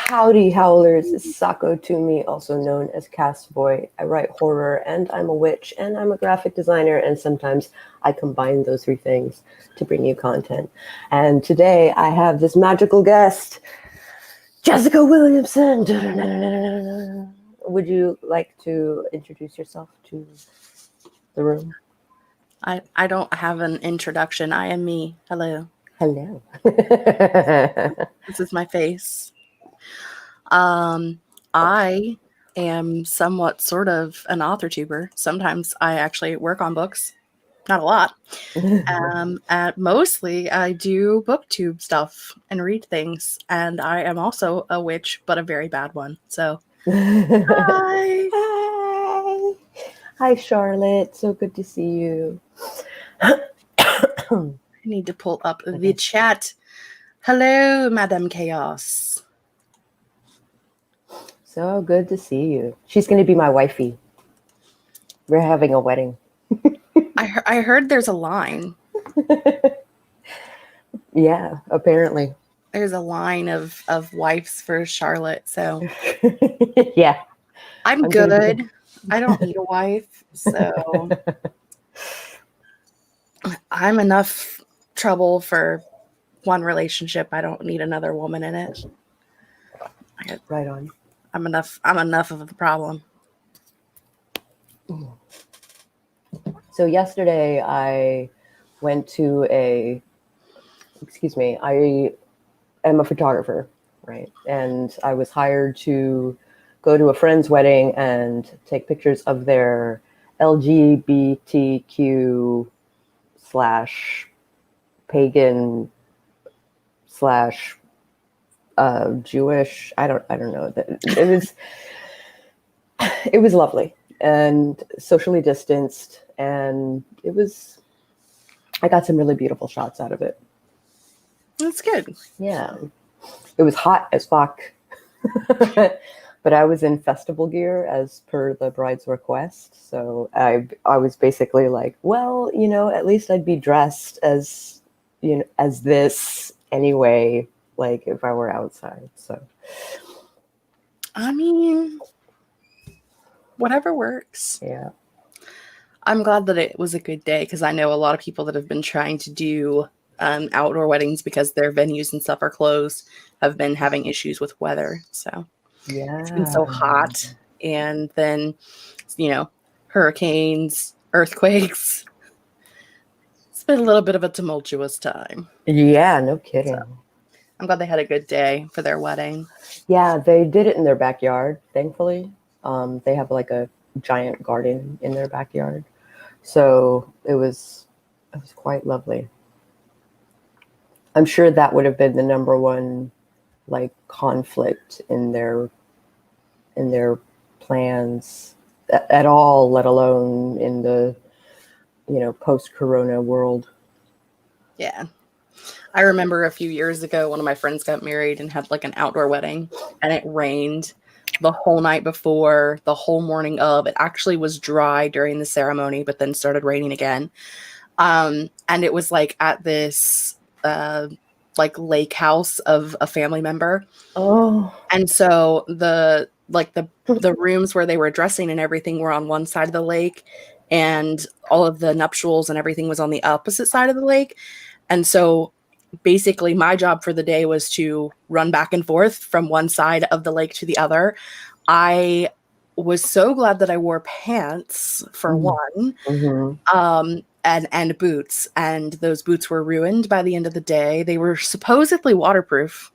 Howdy Howlers, it's Sako to me, also known as Castboy. I write horror and I'm a witch and I'm a graphic designer, and sometimes I combine those three things to bring you content. And today I have this magical guest, Jessica Williamson. Would you like to introduce yourself to the room? I don't have an introduction. I am me. Hello. Hello. This is my face. I am somewhat sort of an author tuber. Sometimes I actually work on books. Not a lot. Mostly I do booktube stuff and read things. And I am also a witch, but a very bad one. So hi. Hi. Hi, Charlotte. So good to see you. I need to pull up the chat. Hello, Madame Chaos. So good to see you. She's going to be my wifey. We're having a wedding. I heard there's a line. Yeah, apparently. There's a line of wives for Charlotte, so yeah. I'm good. I don't need a wife, so I'm enough trouble for one relationship. I don't need another woman in it. Right on. I'm enough of the problem. So yesterday I went to I am a photographer, right? And I was hired to go to a friend's wedding and take pictures of their LGBTQ / Pagan / Jewish. I don't know. It was lovely and socially distanced, and I got some really beautiful shots out of it. That's good. Yeah. It was hot as fuck. But I was in festival gear as per the bride's request. So I was basically like, well, at least I'd be dressed as this anyway, like if I were outside. So I mean, whatever works. Yeah. I'm glad that it was a good day, because I know a lot of people that have been trying to do outdoor weddings because their venues and stuff are closed have been having issues with weather. So yeah, it's been so hot, and then hurricanes, earthquakes. It's been a little bit of a tumultuous time. Yeah, no kidding. So I'm glad they had a good day for their wedding. Yeah, they did it in their backyard, thankfully. They have like a giant garden in their backyard. So it was quite lovely. I'm sure that would have been the number one like conflict in their plans at all, let alone in the post-corona world. Yeah. I remember a few years ago, one of my friends got married and had like an outdoor wedding, and it rained the whole night before, the whole morning of. It actually was dry during the ceremony, but then started raining again. And it was like at this like lake house of a family member. Oh. And so the rooms where they were dressing and everything were on one side of the lake, and all of the nuptials and everything was on the opposite side of the lake. And so basically my job for the day was to run back and forth from one side of the lake to the other. I was so glad that I wore pants for one, and boots, and those boots were ruined by the end of the day. They were supposedly waterproof,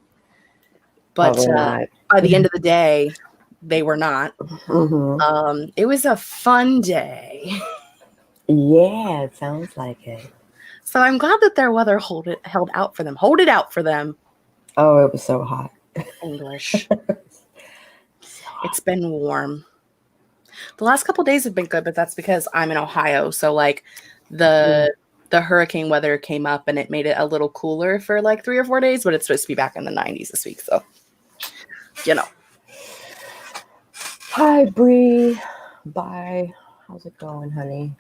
but by the end of the day, they were not. It was a fun day. Yeah, it sounds like it. So I'm glad that their weather held out for them. Hold it out for them. Oh, it was so hot. English. It's been warm. The last couple of days have been good, but that's because I'm in Ohio. So like the hurricane weather came up and it made it a little cooler for like 3 or 4 days, but it's supposed to be back in the 90s this week. So, Hi, Bree. Bye. How's it going, honey?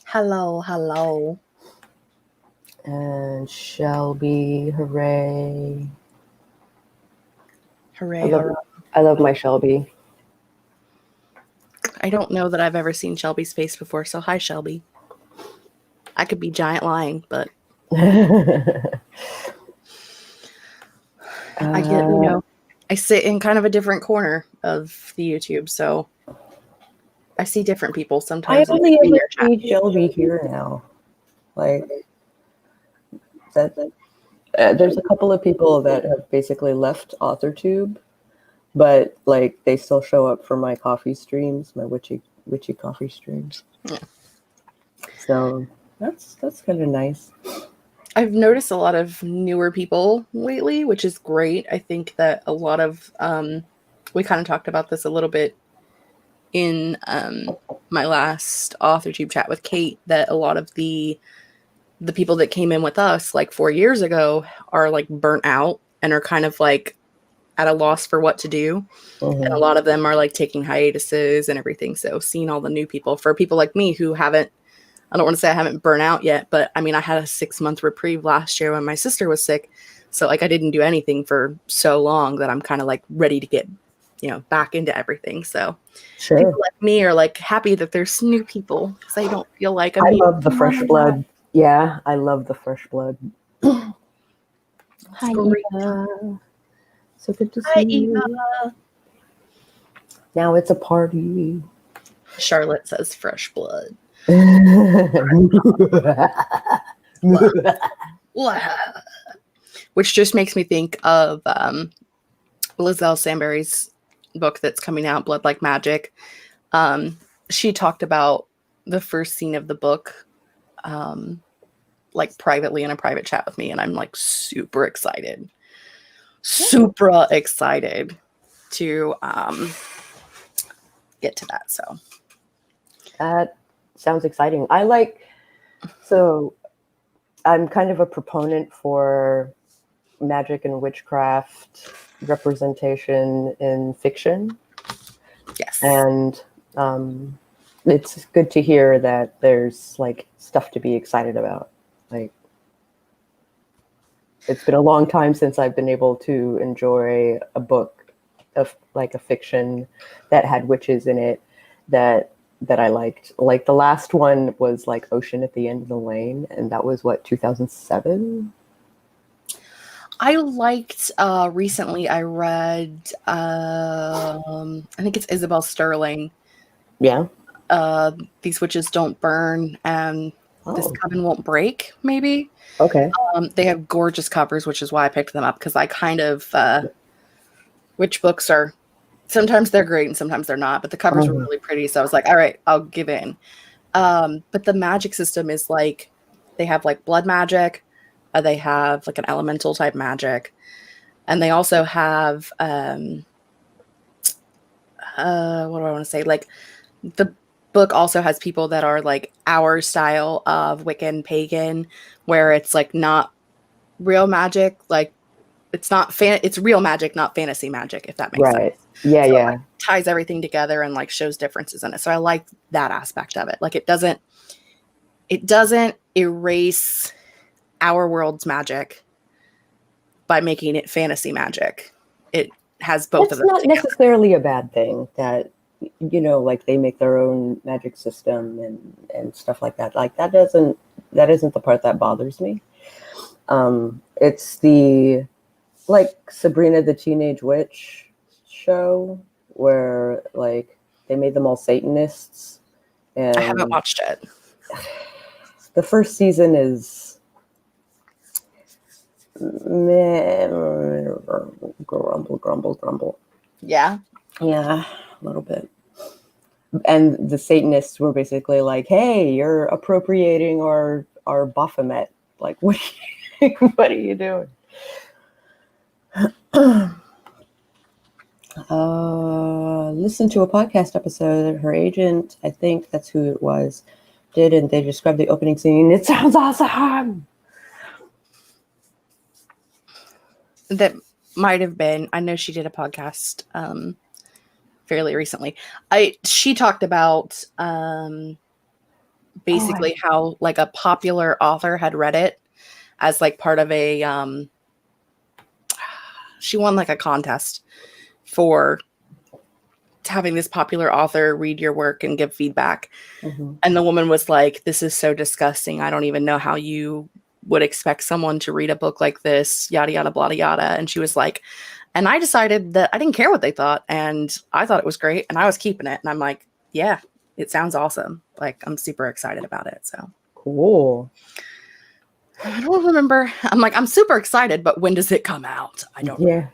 Hello. And Shelby, hooray. Hooray, hooray. I love my Shelby. I don't know that I've ever seen Shelby's face before, so hi, Shelby. I could be giant lying, but I get, I sit in kind of a different corner of the YouTube, so I see different people sometimes. I only ever see Shelby here now. Like that. There's a couple of people that have basically left AuthorTube, but like they still show up for my coffee streams, my witchy coffee streams. Yeah. So that's kind of nice. I've noticed a lot of newer people lately, which is great. I think that a lot of we kind of talked about this a little bit in my last AuthorTube chat with Kate, that a lot of the people that came in with us like 4 years ago are like burnt out and are kind of like at a loss for what to do. Mm-hmm. And a lot of them are like taking hiatuses and everything. So seeing all the new people, for people like me who haven't, I don't want to say I haven't burnt out yet, but I mean, I had a 6-month reprieve last year when my sister was sick. So like I didn't do anything for so long that I'm kind of like ready to get, back into everything. So sure. People like me are like happy that there's new people because I don't feel like I love the fresh blood. Yeah, I love the fresh blood. Hi, Eva. So good to see you. Eva. Now it's a party. Charlotte says fresh blood. Which just makes me think of Lizelle Samberry's book that's coming out, Blood Like Magic. She talked about the first scene of the book like privately in a private chat with me, and I'm like super excited to get to that. So that sounds exciting. I'm kind of a proponent for magic and witchcraft representation in fiction. Yes. And it's good to hear that there's like stuff to be excited about. Like, it's been a long time since I've been able to enjoy a book of like a fiction that had witches in it that I liked. Like the last one was like Ocean at the End of the Lane, and that was 2007. I liked recently I read I think it's Isabel Sterling. Yeah. These Witches Don't Burn and This Coven Won't Break, maybe. Okay. They have gorgeous covers, which is why I picked them up, because I kind of witch books are sometimes they're great and sometimes they're not, but the covers were really pretty, so I was like, all right, I'll give in. But the magic system is like they have like blood magic. They have like an elemental type magic, and they also have what do I want to say? Like the book also has people that are like our style of Wiccan pagan, where it's like not real magic, like it's not it's real magic, not fantasy magic, if that makes sense. Yeah, so yeah. It, like, ties everything together and like shows differences in it. So I like that aspect of it. Like it doesn't erase our world's magic by making it fantasy magic. It has both of them. It's not necessarily a bad thing that, like they make their own magic system and stuff like that. Like that isn't the part that bothers me. It's the like Sabrina the Teenage Witch show where like they made them all Satanists. And I haven't watched it. The first season is grumble. Yeah, a little bit. And the Satanists were basically like, "Hey, you're appropriating our Baphomet. Like, what are you doing?" Listen to a podcast episode. Her agent, I think that's who it was, did, and they described the opening scene. It sounds awesome. That might have been. I know she did a podcast fairly recently. She talked about basically how like a popular author had read it as like part of a she won like a contest for having this popular author read your work and give feedback. Mm-hmm. And the woman was like, this is so disgusting. I don't even know how you would expect someone to read a book like this, yada, yada, blah, yada. And she was like, and I decided that I didn't care what they thought. And I thought it was great. And I was keeping it. And I'm like, yeah, it sounds awesome. Like, I'm super excited about it. So Cool. I don't remember. I'm like, I'm super excited, but when does it come out? I don't know.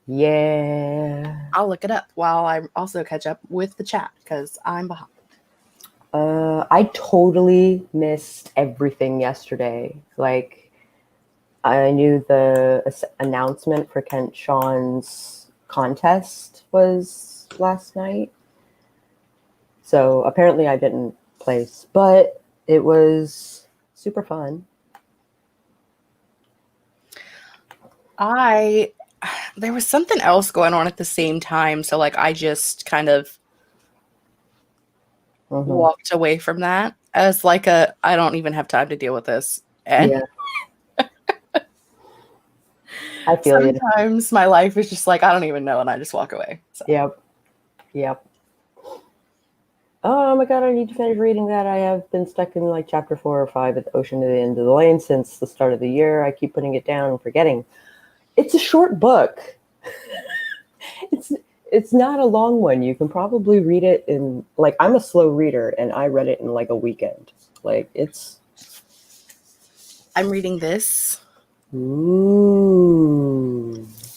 Yeah. I'll look it up while I also catch up with the chat because I'm behind. I totally missed everything yesterday. Like, I knew the announcement for Kent Sean's contest was last night. So apparently I didn't place, but it was super fun. There was something else going on at the same time. So like I just kind of walked away from that as like I don't even have time to deal with this. And I feel you. Sometimes my life is just like, I don't even know. And I just walk away. So. Yep. Oh my God, I need to finish reading that. I have been stuck in like chapter 4 or 5 at the ocean at the end of the lane since the start of the year. I keep putting it down and forgetting. It's a short book. It's not a long one. You can probably read it in, like, I'm a slow reader and I read it in like a weekend. Like, it's... I'm reading this. Ooh.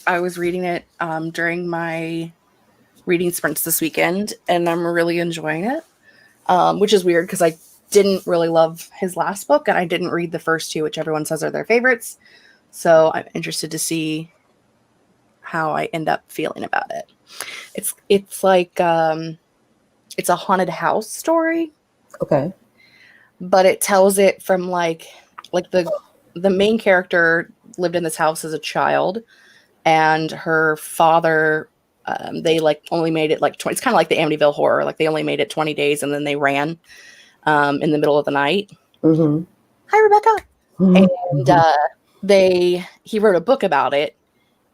I was reading it during my reading sprints this weekend and I'm really enjoying it, which is weird because I didn't really love his last book and I didn't read the first two, which everyone says are their favorites. So I'm interested to see how I end up feeling about it. It's like it's a haunted house story. Okay. But it tells it from like the main character lived in this house as a child, and her father they like only made it like 20. It's kind of like the Amityville Horror. Like they only made it 20 days and then they ran in the middle of the night. Mm-hmm. Hi, Rebecca. Mm-hmm. And he wrote a book about it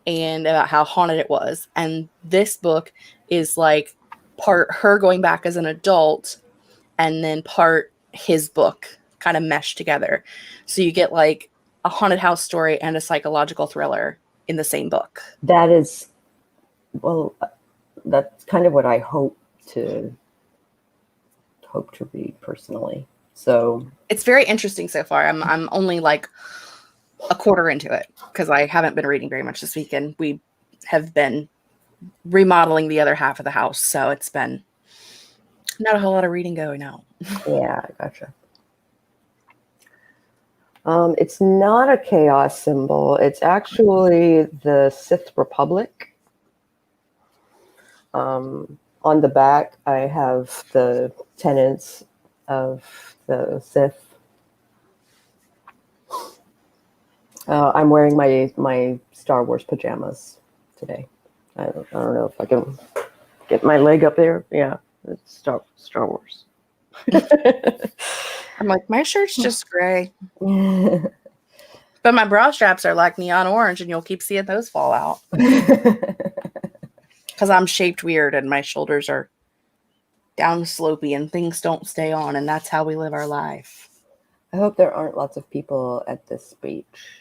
and about how haunted it was. And this book is like part her going back as an adult and then part his book kind of meshed together. So you get like a haunted house story and a psychological thriller in the same book. That is, well, that's kind of what I hope to read personally. So it's very interesting so far. I'm only like a quarter into it because I haven't been reading very much this weekend. We have been remodeling the other half of the house, so it's been not a whole lot of reading going on. Yeah, I gotcha. It's not a chaos symbol. It's actually the Sith Republic. On the back, I have the tenets of the Sith. I'm wearing my Star Wars pajamas today. I don't know if I can get my leg up there. Yeah, it's Star Wars. I'm like, my shirt's just gray. But my bra straps are like neon orange and you'll keep seeing those fall out. Because I'm shaped weird and my shoulders are down slopey and things don't stay on, and that's how we live our life. I hope there aren't lots of people at this beach.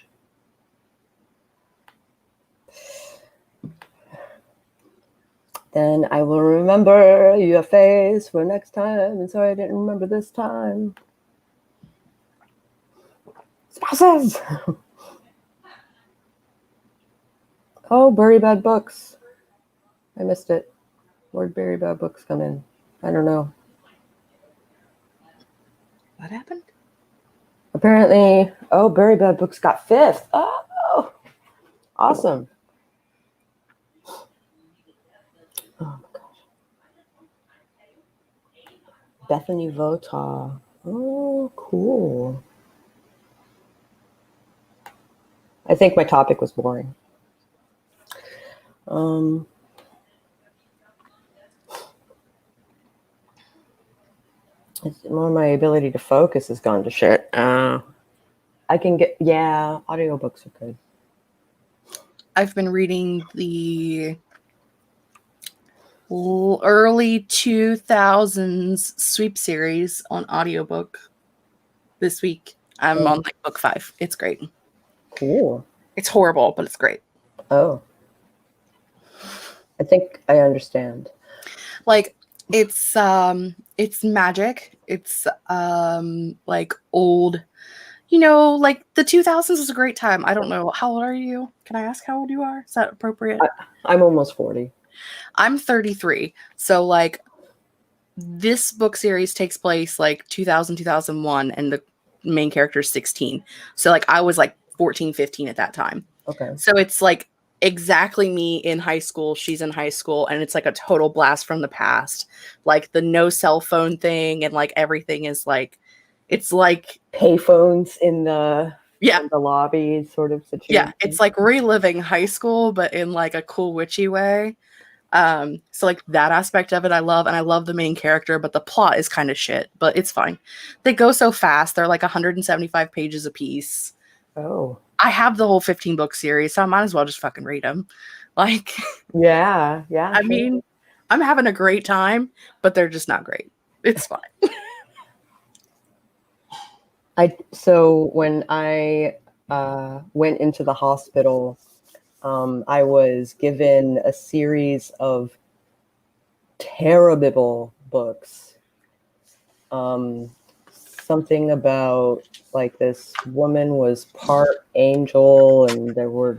Then I will remember your face for next time. And sorry I didn't remember this time. Spouses! Oh, Bury Bad Books. I missed it. Where'd Bury Bad Books come in? I don't know. What happened? Apparently, Bury Bad Books got 5th. Oh, awesome. Oh my gosh. Bethany Vota. Oh, cool. I think my topic was boring. It's more my ability to focus has gone to shit. I can get, audiobooks are good. I've been reading the early 2000s Sweep series on audiobook this week. I'm on like book 5. It's great. Cool. It's horrible, but it's great. Oh. I think I understand. Like it's magic. It's like old, like the 2000s was a great time. I don't know. How old are you? Can I ask how old you are? Is that appropriate? I'm almost 40. I'm 33. So like this book series takes place like 2000, 2001, and the main character is 16. So like I was like 14, 15 at that time. Okay. So it's like exactly me in high school. She's in high school, and it's like a total blast from the past. Like the no cell phone thing, and like everything is like, it's like payphones in the lobby sort of situation. Yeah, it's like reliving high school, but in like a cool witchy way. So like that aspect of it I love, and I love the main character, but the plot is kind of shit, but it's fine. They go so fast. They're like 175 pages a piece. Oh. I have the whole 15 book series, so I might as well just fucking read them. Like, yeah. I mean, I'm having a great time, but they're just not great. It's fine. So when I went into the hospital, I was given a series of terrible books. Something about like this woman was part angel, and there were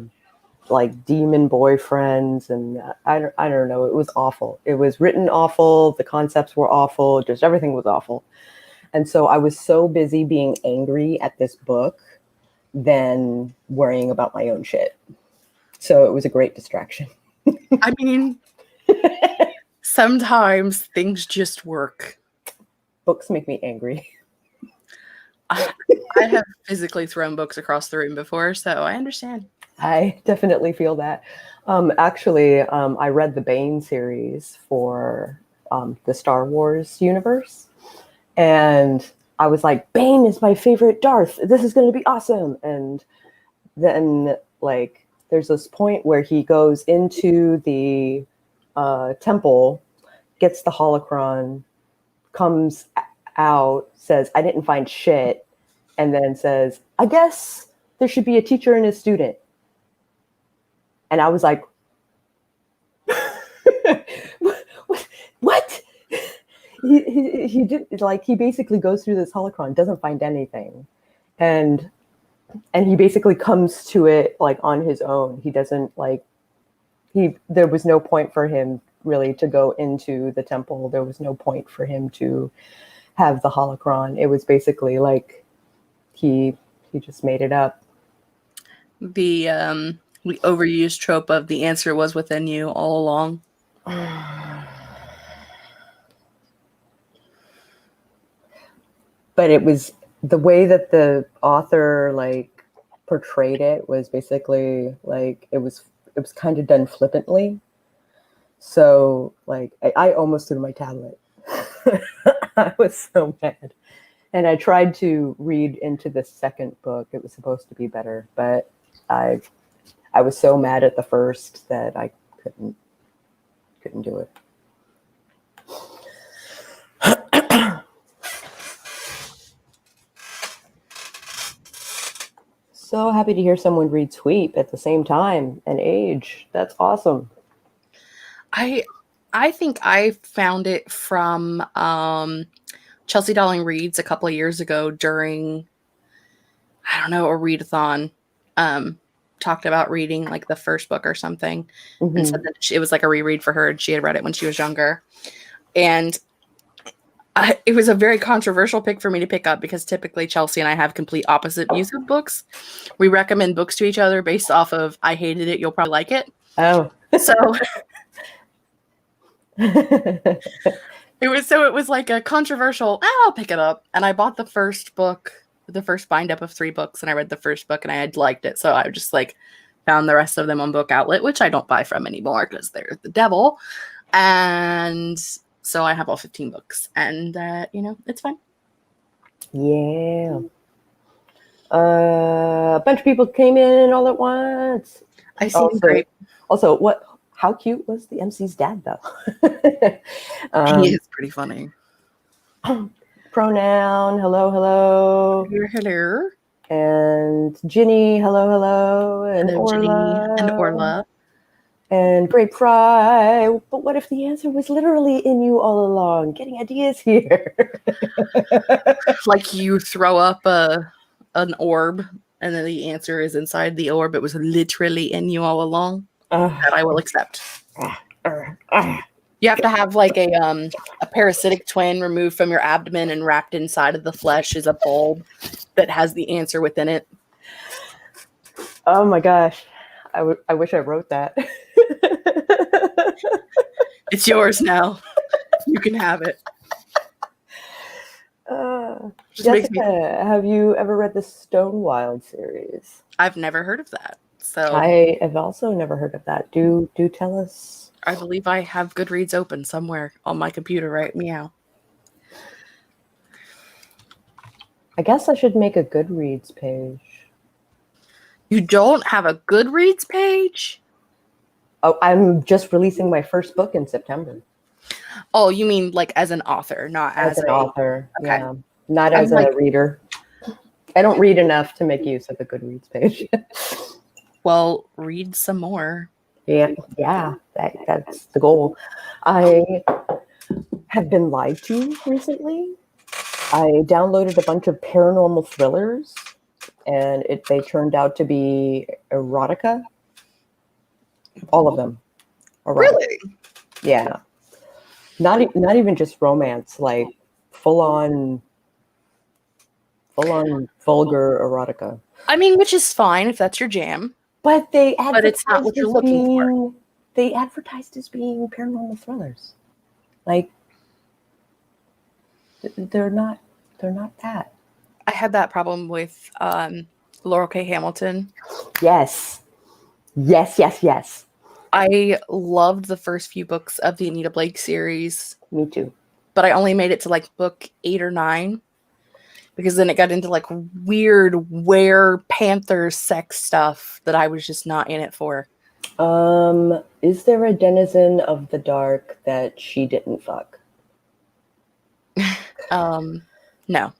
like demon boyfriends, and I don't know. It was awful. It was written awful. The concepts were awful. Just everything was awful. And so I was so busy being angry at this book than worrying about my own shit. So it was a great distraction. I mean, sometimes things just work. Books make me angry. I have physically thrown books across the room before, so I understand. I definitely feel that. Actually, I read the Bane series for the Star Wars universe. And I was like, Bane is my favorite Darth. This is going to be awesome. And then, like, there's this point where he goes into the temple, gets the holocron, comes out, says, I didn't find shit, and then says, I guess there should be a teacher and a student. And I was like, what? He did, like, he basically goes through this holocron, doesn't find anything, and he basically comes to it like on his own. He doesn't like there was no point for him really to go into the temple. There was no point for him to have the holocron. It was basically like he just made it up. The overused trope of the answer was within you all along. But it was the way that the author like portrayed it was basically like it was kind of done flippantly. So like I almost threw my tablet. I was so mad. And I tried to read into the second book. It was supposed to be better, but I was so mad at the first that I couldn't do it. So happy to hear someone read Sweep at the same time and age. That's awesome. I think I found it from Chelsea Darling Reads a couple of years ago during, I don't know, a readathon. Talked about reading like the first book or something, and said that it was like a reread for her, and she had read it when she was younger. And it was a very controversial pick for me to pick up because typically Chelsea and I have complete opposite views of books. We recommend books to each other based off of I hated it, you'll probably like it. Oh. So it was like a controversial, I'll pick it up. And I bought the first book, the first bind up of 3 books, and I read the first book and I had liked it. So I just like found the rest of them on Book Outlet, which I don't buy from anymore because they're the devil. And so I have all 15 books, and it's fine. Yeah. A bunch of people came in all at once. I see. Great. Also, what? How cute was the MC's dad, though? He is pretty funny. Pronoun, hello, hello. Hello. And Ginny, hello, hello. And Hello, Orla. Ginny and Orla. And Grape Fry. But what if the answer was literally in you all along? Getting ideas here. Like you throw up an orb, and then the answer is inside the orb. It was literally in you all along. That I will accept. You have to have like a parasitic twin removed from your abdomen and wrapped inside of the flesh is a bulb that has the answer within it. Oh my gosh. I wish I wrote that. It's yours now. You can have it. Jessica, have you ever read the Stonewild series? I've never heard of that. So I have also never heard of that. Do tell us. I believe I have Goodreads open somewhere on my computer, right? Meow. I guess I should make a Goodreads page. You don't have a Goodreads page? Oh, I'm just releasing my first book in September. Oh, you mean like as an author, not as an author. Okay. Yeah, not as a reader. I don't read enough to make use of the Goodreads page. Well, read some more. Yeah, that's the goal. I have been lied to recently. I downloaded a bunch of paranormal thrillers, and they turned out to be erotica. All of them. Erotica. Really? Yeah. Not even just romance, like full on vulgar erotica. I mean, which is fine if that's your jam. But it's not what you're looking for. They advertised as being paranormal thrillers. Like they're not that. I had that problem with Laurel K. Hamilton. Yes. I loved the first few books of the Anita Blake series. Me too. But I only made it to like book 8 or 9 because then it got into like weird were-panther sex stuff that I was just not in it for. Is there a denizen of the dark that she didn't fuck? No.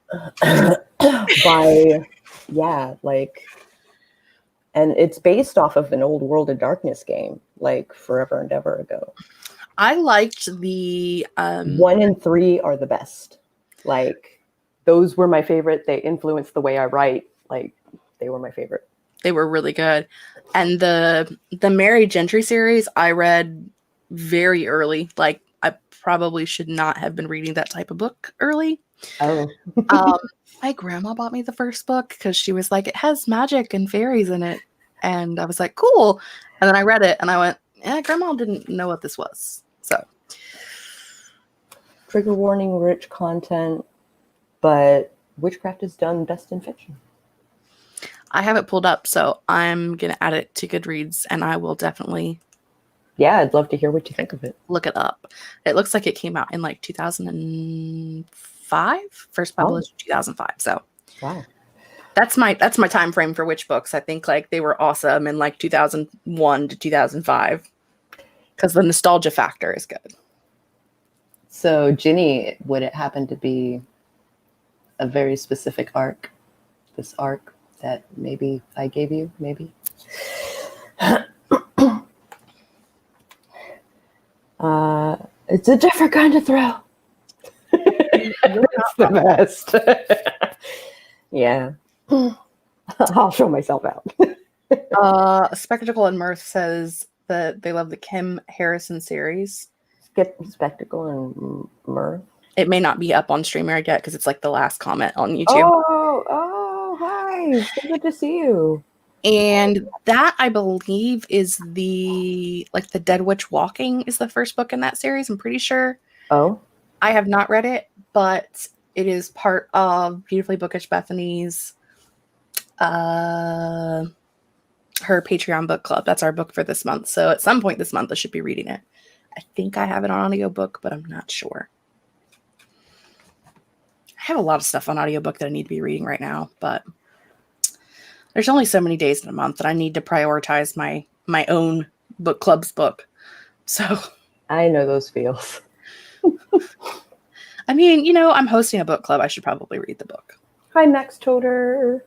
And it's based off of an old World of Darkness game, like forever and ever ago. I liked the 1 and 3 are the best. Like those were my favorite. They influenced the way I write. Like they were my favorite. They were really good. And the Mary Gentry series I read very early. Like I probably should not have been reading that type of book early. Oh. My grandma bought me the first book because she was like, it has magic and fairies in it. And I was like, cool. And then I read it and I went, grandma didn't know what this was. So. Trigger warning, rich content, but witchcraft is done best in fiction. I have it pulled up, so I'm going to add it to Goodreads and I will definitely. Yeah, I'd love to hear what you think of it. Look it up. It looks like it came out in like 2005. First published 2005. So wow, that's my time frame for witch books. I think like they were awesome in like 2001 to 2005 because the nostalgia factor is good. So Ginny, would it happen to be a very specific arc? This arc that maybe I gave you, maybe. It's a different kind of thrill. It's the best. Yeah. I'll show myself out. Spectacle and Mirth says that they love the Kim Harrison series. Spectacle and Mirth. It may not be up on StreamYard yet because it's like the last comment on YouTube. Oh, hi. So good to see you. And that, I believe, is the Dead Witch Walking is the first book in that series. I'm pretty sure. Oh. I have not read it, but it is part of Beautifully Bookish Bethany's her Patreon book club. That's our book for this month. So at some point this month, I should be reading it. I think I have it on audiobook, but I'm not sure. I have a lot of stuff on audiobook that I need to be reading right now, but There's only so many days in a month that I need to prioritize my own book club's book. So I know those feels. I mean, you know, I'm hosting a book club. I should probably read the book. Hi, Max Toter.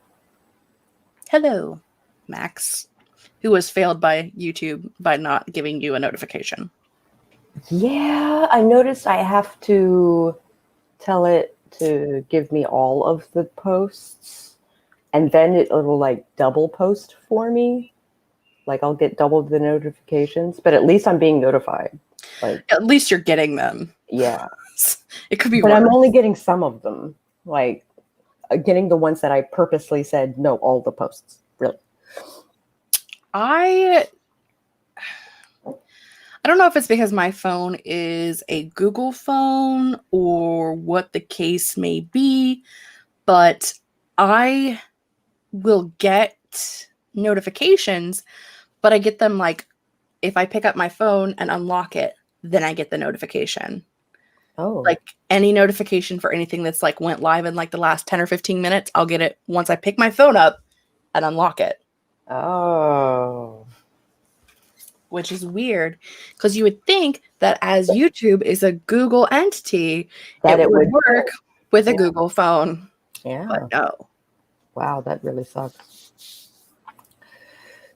Hello, Max, who was failed by YouTube by not giving you a notification. Yeah, I noticed I have to tell it to give me all of the posts, and then it'll like double post for me. Like I'll get double the notifications, but at least I'm being notified. Like At least you're getting them. yeah, It could be but worse. I'm only getting some of them. Like getting the ones that I purposely said no, all the posts. Really, I don't know if it's because my phone is a Google phone or what the case may be, but I will get notifications, but I get them like if I pick up my phone and unlock it, then I get the notification. oh, Like any notification for anything that's like went live in like the last 10 or 15 minutes, I'll get it once I pick my phone up and unlock it. oh. Which is weird because you would think that as YouTube is a Google entity, That it would work work. with a Yeah. Google phone. Yeah. But no. Wow, that really sucks.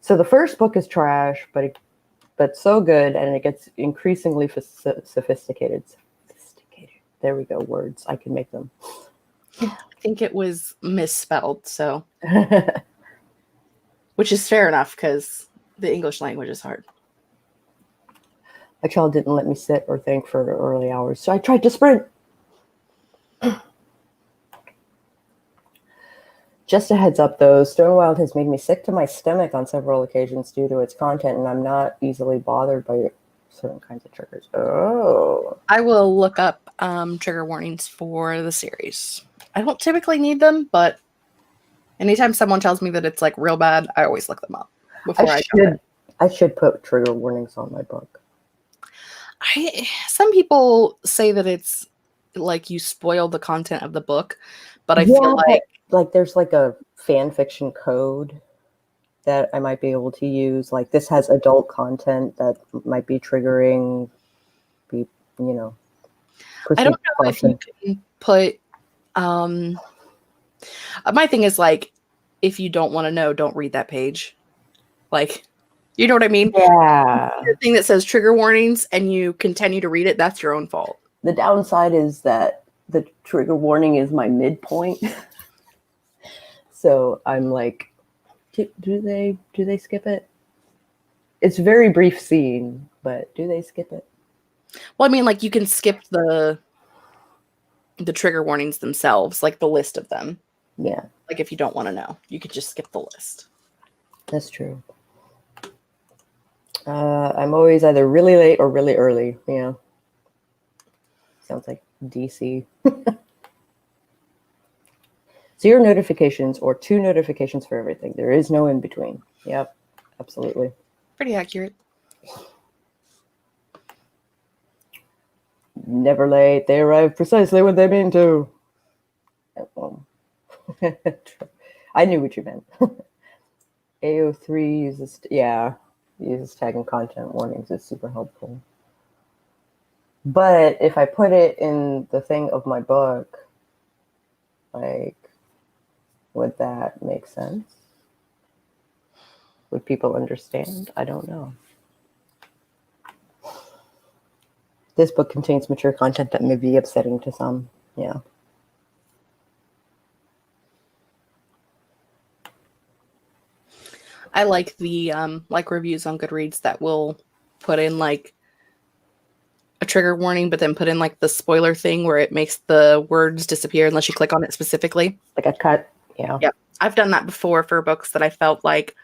So the first book is trash, but so good, and it gets increasingly sophisticated. Sophisticated. There we go. Words. I can make them. I think it was misspelled, so which is fair enough because the English language is hard. My child didn't let me sit or think for early hours, so I tried to sprint. Just a heads up, though, Stonewild has made me sick to my stomach on several occasions due to its content, and I'm not easily bothered by certain kinds of triggers. Oh. I will look up trigger warnings for the series. I don't typically need them, but anytime someone tells me that it's like real bad, I always look them up before I should put trigger warnings on my book. Some people say that it's like you spoil the content of the book, but I feel like there's like a fan fiction code that I might be able to use. Like this has adult content that might be triggering. You know. I don't know if you can put. My thing is like, if you don't want to know, don't read that page. Like, you know what I mean? Yeah. The thing that says trigger warnings and you continue to read it, that's your own fault. The downside is that the trigger warning is my midpoint. So I'm like, do they skip it? It's a very brief scene, but do they skip it? Well, I mean, like you can skip the trigger warnings themselves, like the list of them. Yeah. Like if you don't want to know, you could just skip the list. That's true. I'm always either really late or really early. Yeah. Sounds like DC. 0 notifications or 2 notifications for everything. There is no in between. Yep. Absolutely. Pretty accurate. Never late. They arrive precisely when they mean to. I knew what you meant. AO3 uses tag and content warnings. It's super helpful. But if I put it in the thing of my book, like, would that make sense? Would people understand? I don't know. This book contains mature content that may be upsetting to some. Yeah. I like the like reviews on Goodreads that will put in like a trigger warning, but then put in like the spoiler thing where it makes the words disappear unless you click on it specifically. Like a cut. Yeah. Yep. I've done that before for books that I felt like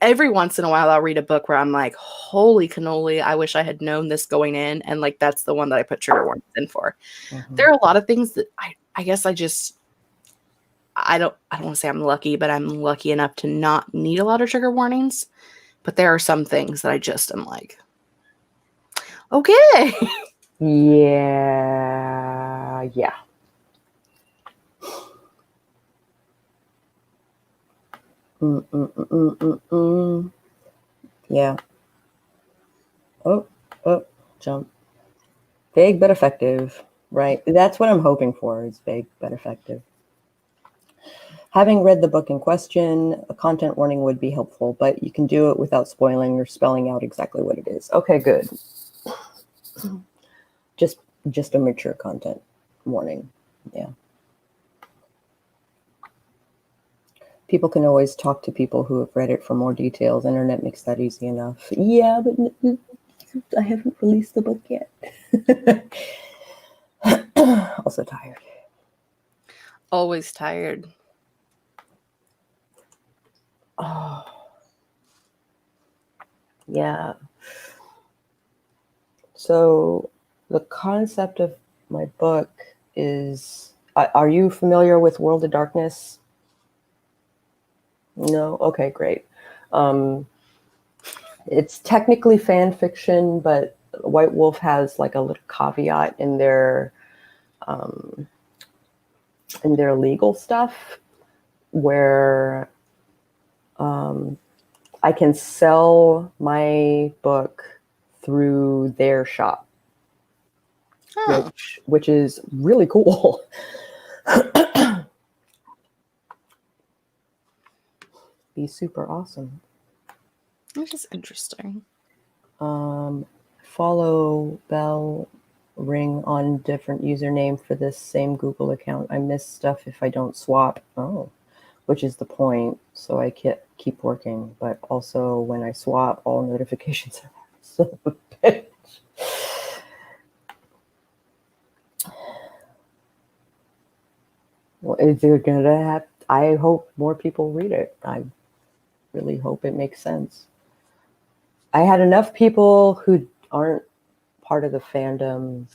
every once in a while I'll read a book where I'm like, holy cannoli, I wish I had known this going in. And like, that's the one that I put trigger warnings in for. Mm-hmm. There are a lot of things that I guess I don't want to say I'm lucky, but I'm lucky enough to not need a lot of trigger warnings. But there are some things that I just am like, okay. Yeah. Yeah. Oh, jump. Vague but effective, right? That's what I'm hoping for, is vague but effective. Having read the book in question, a content warning would be helpful, but you can do it without spoiling or spelling out exactly what it is. Okay, good. Just a mature content warning. Yeah. People can always talk to people who have read it for more details. Internet makes that easy enough. Yeah, but I haven't released the book yet. Also tired. Always tired. Oh, yeah. So the concept of my book is, are you familiar with World of Darkness? No? Okay, great. It's technically fan fiction, but White Wolf has like a little caveat in their legal stuff where I can sell my book through their shop, which is really cool. Be super awesome. Which is interesting. Follow bell ring on different username for this same Google account. I miss stuff if I don't swap. Oh, which is the point. So I keep working, but also when I swap, all notifications are so bitch. Well, is it gonna have? I hope more people read it. I really hope it makes sense. I had enough people who aren't part of the fandom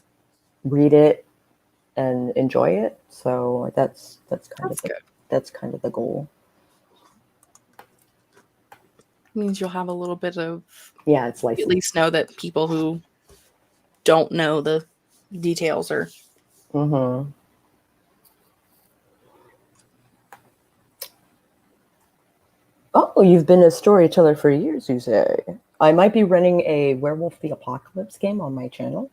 read it and enjoy it, so that's kind of the goal. Means you'll have a little bit of, yeah, it's like at least know that people who don't know the details are. Mm-hmm. Oh, you've been a storyteller for years, you say. I might be running a Werewolf the Apocalypse game on my channel.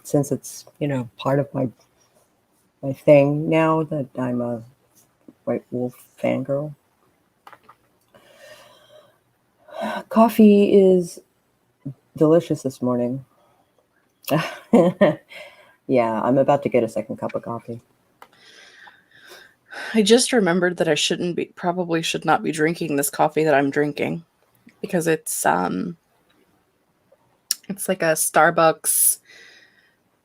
Since it's, part of my thing now that I'm a White Wolf fangirl. Coffee is delicious this morning. Yeah, I'm about to get a second cup of coffee. I just remembered that I probably should not be drinking this coffee that I'm drinking, because it's like a Starbucks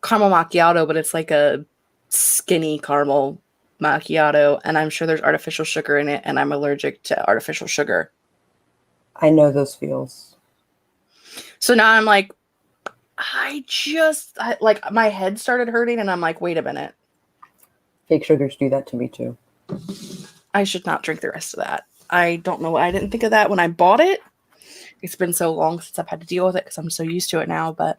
caramel macchiato, but it's like a skinny caramel macchiato, and I'm sure there's artificial sugar in it, and I'm allergic to artificial sugar. I know those feels. So now I'm like, like my head started hurting, and I'm like, wait a minute. Fake sugars do that to me too. I should not drink the rest of that. I don't know. I didn't think of that when I bought it. It's been so long since I've had to deal with it because I'm so used to it now, but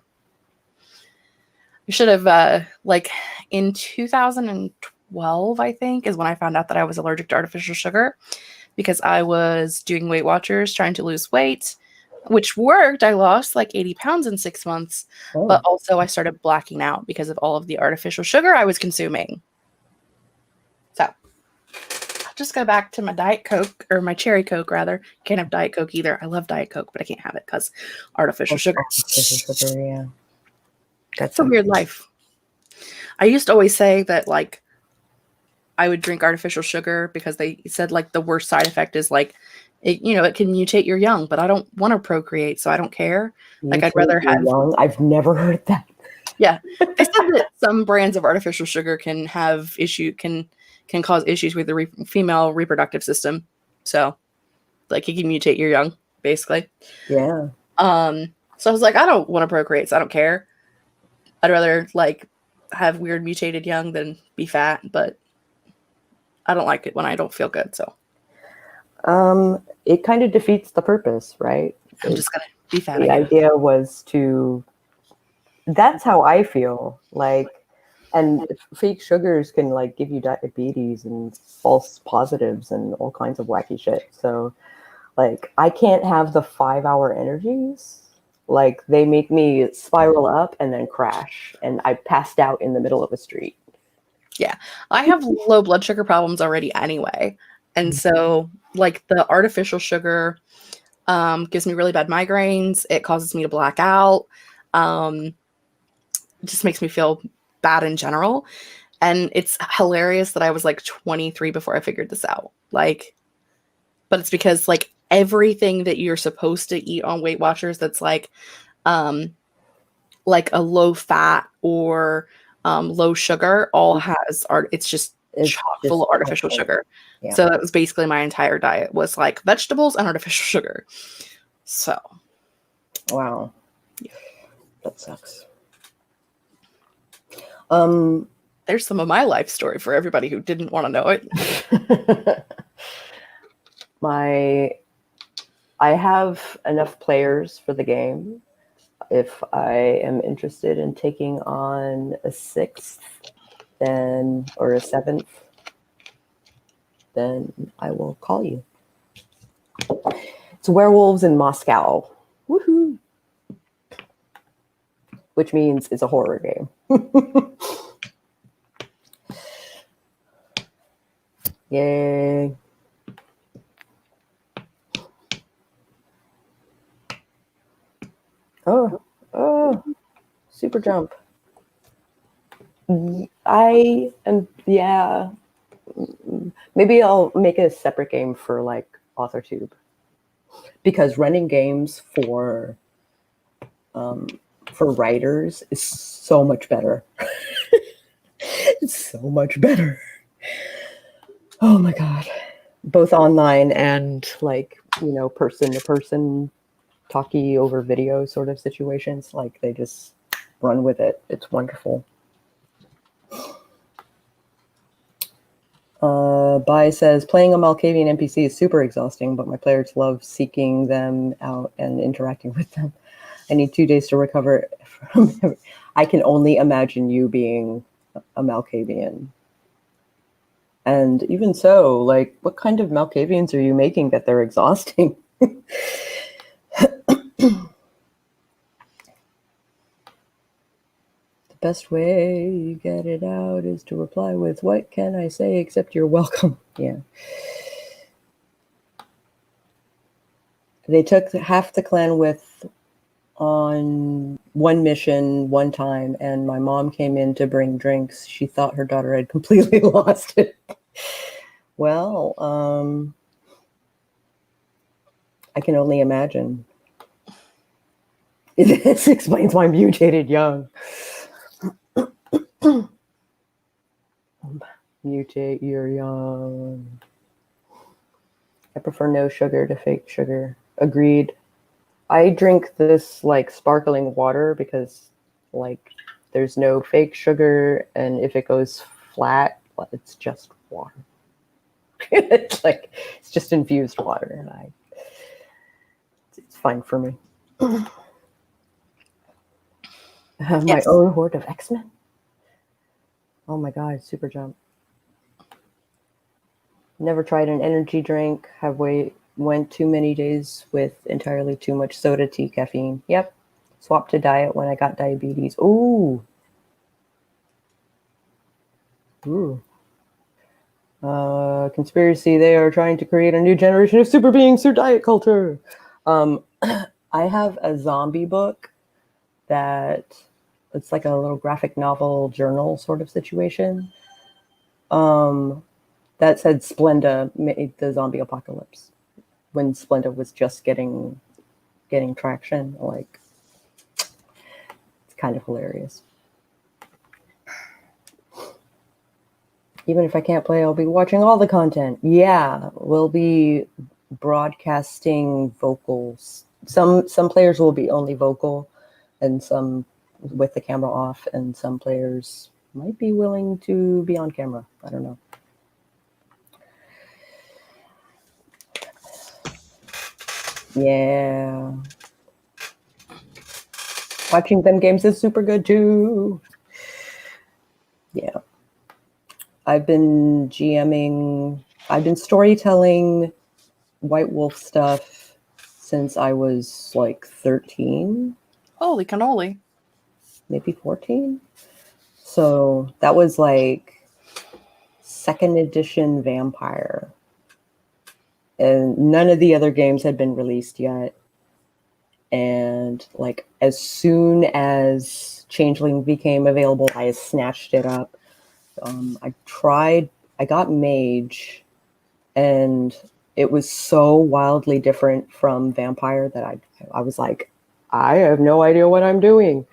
I should have, like in 2012, I think, is when I found out that I was allergic to artificial sugar, because I was doing Weight Watchers trying to lose weight, which worked. I lost like 80 pounds in 6 months, but also I started blacking out because of all of the artificial sugar I was consuming. So I'll just go back to my Diet Coke, or my Cherry Coke rather. Can't have Diet Coke either. I love Diet Coke, but I can't have it because artificial sugar. Yeah. That's a weird life. I used to always say that, like, I would drink artificial sugar because they said, like, the worst side effect is, like, it can mutate your young, but I don't want to procreate, so I don't care. Like, I'd rather have young. I've never heard that. Yeah. They said that some brands of artificial sugar can have can cause issues with the female reproductive system. So, like, it can mutate your young, basically. Yeah. So I was like, I don't want to procreate, so I don't care. I'd rather, like, have weird mutated young than be fat, but I don't like it when I don't feel good, so. It kind of defeats the purpose, right? I'm just going to be fat. The idea was to, that's how I feel. Like, And fake sugars can like give you diabetes and false positives and all kinds of wacky shit. So like I can't have the 5-hour energies. Like they make me spiral up and then crash, and I passed out in the middle of a street. Yeah. I have low blood sugar problems already anyway. And so like the artificial sugar gives me really bad migraines. It causes me to black out. It just makes me feel bad in general. And it's hilarious that I was like 23 before I figured this out. Like, but it's because like everything that you're supposed to eat on Weight Watchers that's like a low fat or low sugar all has art. It's just chock full of artificial sugar. Yeah. So that was basically my entire diet was like vegetables and artificial sugar. So. Wow. Yeah. That sucks. There's some of my life story for everybody who didn't want to know it. I have enough players for the game. If I am interested in taking on a 6th, then or a 7th, then I will call you. It's Werewolves in Moscow. Woohoo! Which means it's a horror game. Yay. Oh, super jump. I am, yeah. Maybe I'll make a separate game for like AuthorTube, because running games for writers is so much better. It's so much better. Oh my God. Both online and like, person to person, talkie over video sort of situations. Like they just run with it. It's wonderful. Bai says, playing a Malkavian NPC is super exhausting, but my players love seeking them out and interacting with them. I need 2 days to recover from I can only imagine you being a Malkavian. And even so, like, what kind of Malkavians are you making that they're exhausting? The best way you get it out is to reply with, what can I say except you're welcome? Yeah. They took half the clan with on one mission one time, and my mom came in to bring drinks. She thought her daughter had completely lost it. Well, I can only imagine. This explains why I'm mutated young. Mutate, you're young. I prefer no sugar to fake sugar. Agreed. I drink this like sparkling water because like there's no fake sugar, and if it goes flat, it's just water. It's like it's just infused water, and it's fine for me. I have my own horde of X-Men. Oh my God, super jump. Never tried an energy drink. Went too many days with entirely too much soda, tea, caffeine. Yep. Swapped to diet when I got diabetes. Ooh. Conspiracy. They are trying to create a new generation of super beings through diet culture. I have a zombie book that it's like a little graphic novel journal sort of situation. That said Splenda made the zombie apocalypse when Splenda was just getting traction. Like, it's kind of hilarious. Even if I can't play, I'll be watching all the content. Yeah, we'll be broadcasting vocals. Some players will be only vocal, and some with the camera off, and some players might be willing to be on camera. I don't know. Yeah. Watching them games is super good too. Yeah. I've been GMing, I've been storytelling White Wolf stuff since I was like 13, Holy cannoli. maybe 14. So that was like 2nd edition Vampire. And none of the other games had been released yet. And like as soon as Changeling became available, I snatched it up. I got Mage, and it was so wildly different from Vampire that I was like, I have no idea what I'm doing.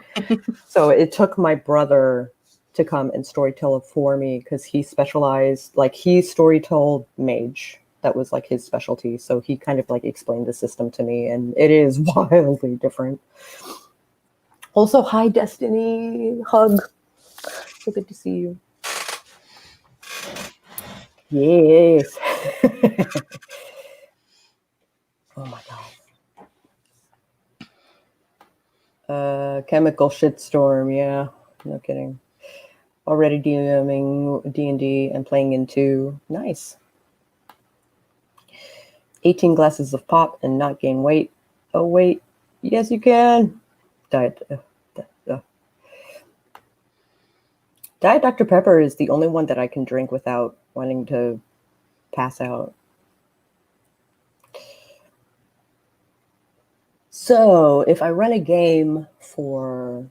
So it took my brother to come and storytell it for me because he specialized, like he storytold Mage. That was like his specialty. So he kind of like explained the system to me, and it is wildly different. Also, hi Destiny, hug. So good to see you. Yes. Oh my god. Chemical shitstorm, yeah. No kidding. Already DMing D&D and playing into. Nice. 18 glasses of pop and not gain weight. Oh wait, yes you can. Diet Dr. Pepper is the only one that I can drink without wanting to pass out. So if I run a game for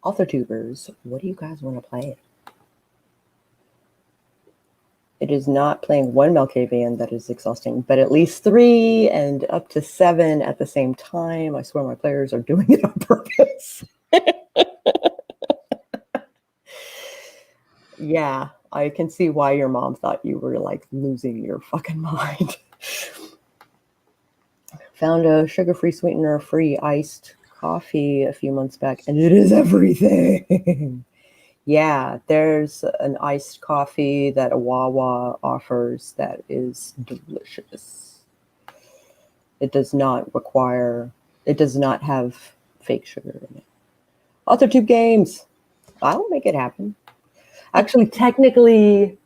AuthorTubers, what do you guys want to play? It is not playing one Malkavian that is exhausting, but at least 3 and up to 7 at the same time. I swear my players are doing it on purpose. Yeah, I can see why your mom thought you were like losing your fucking mind. Found a sugar-free sweetener-free iced coffee a few months back, and it is everything. Yeah, there's an iced coffee that a Wawa offers that is delicious. It does not have fake sugar in it. AuthorTube games. I'll make it happen. Actually, technically,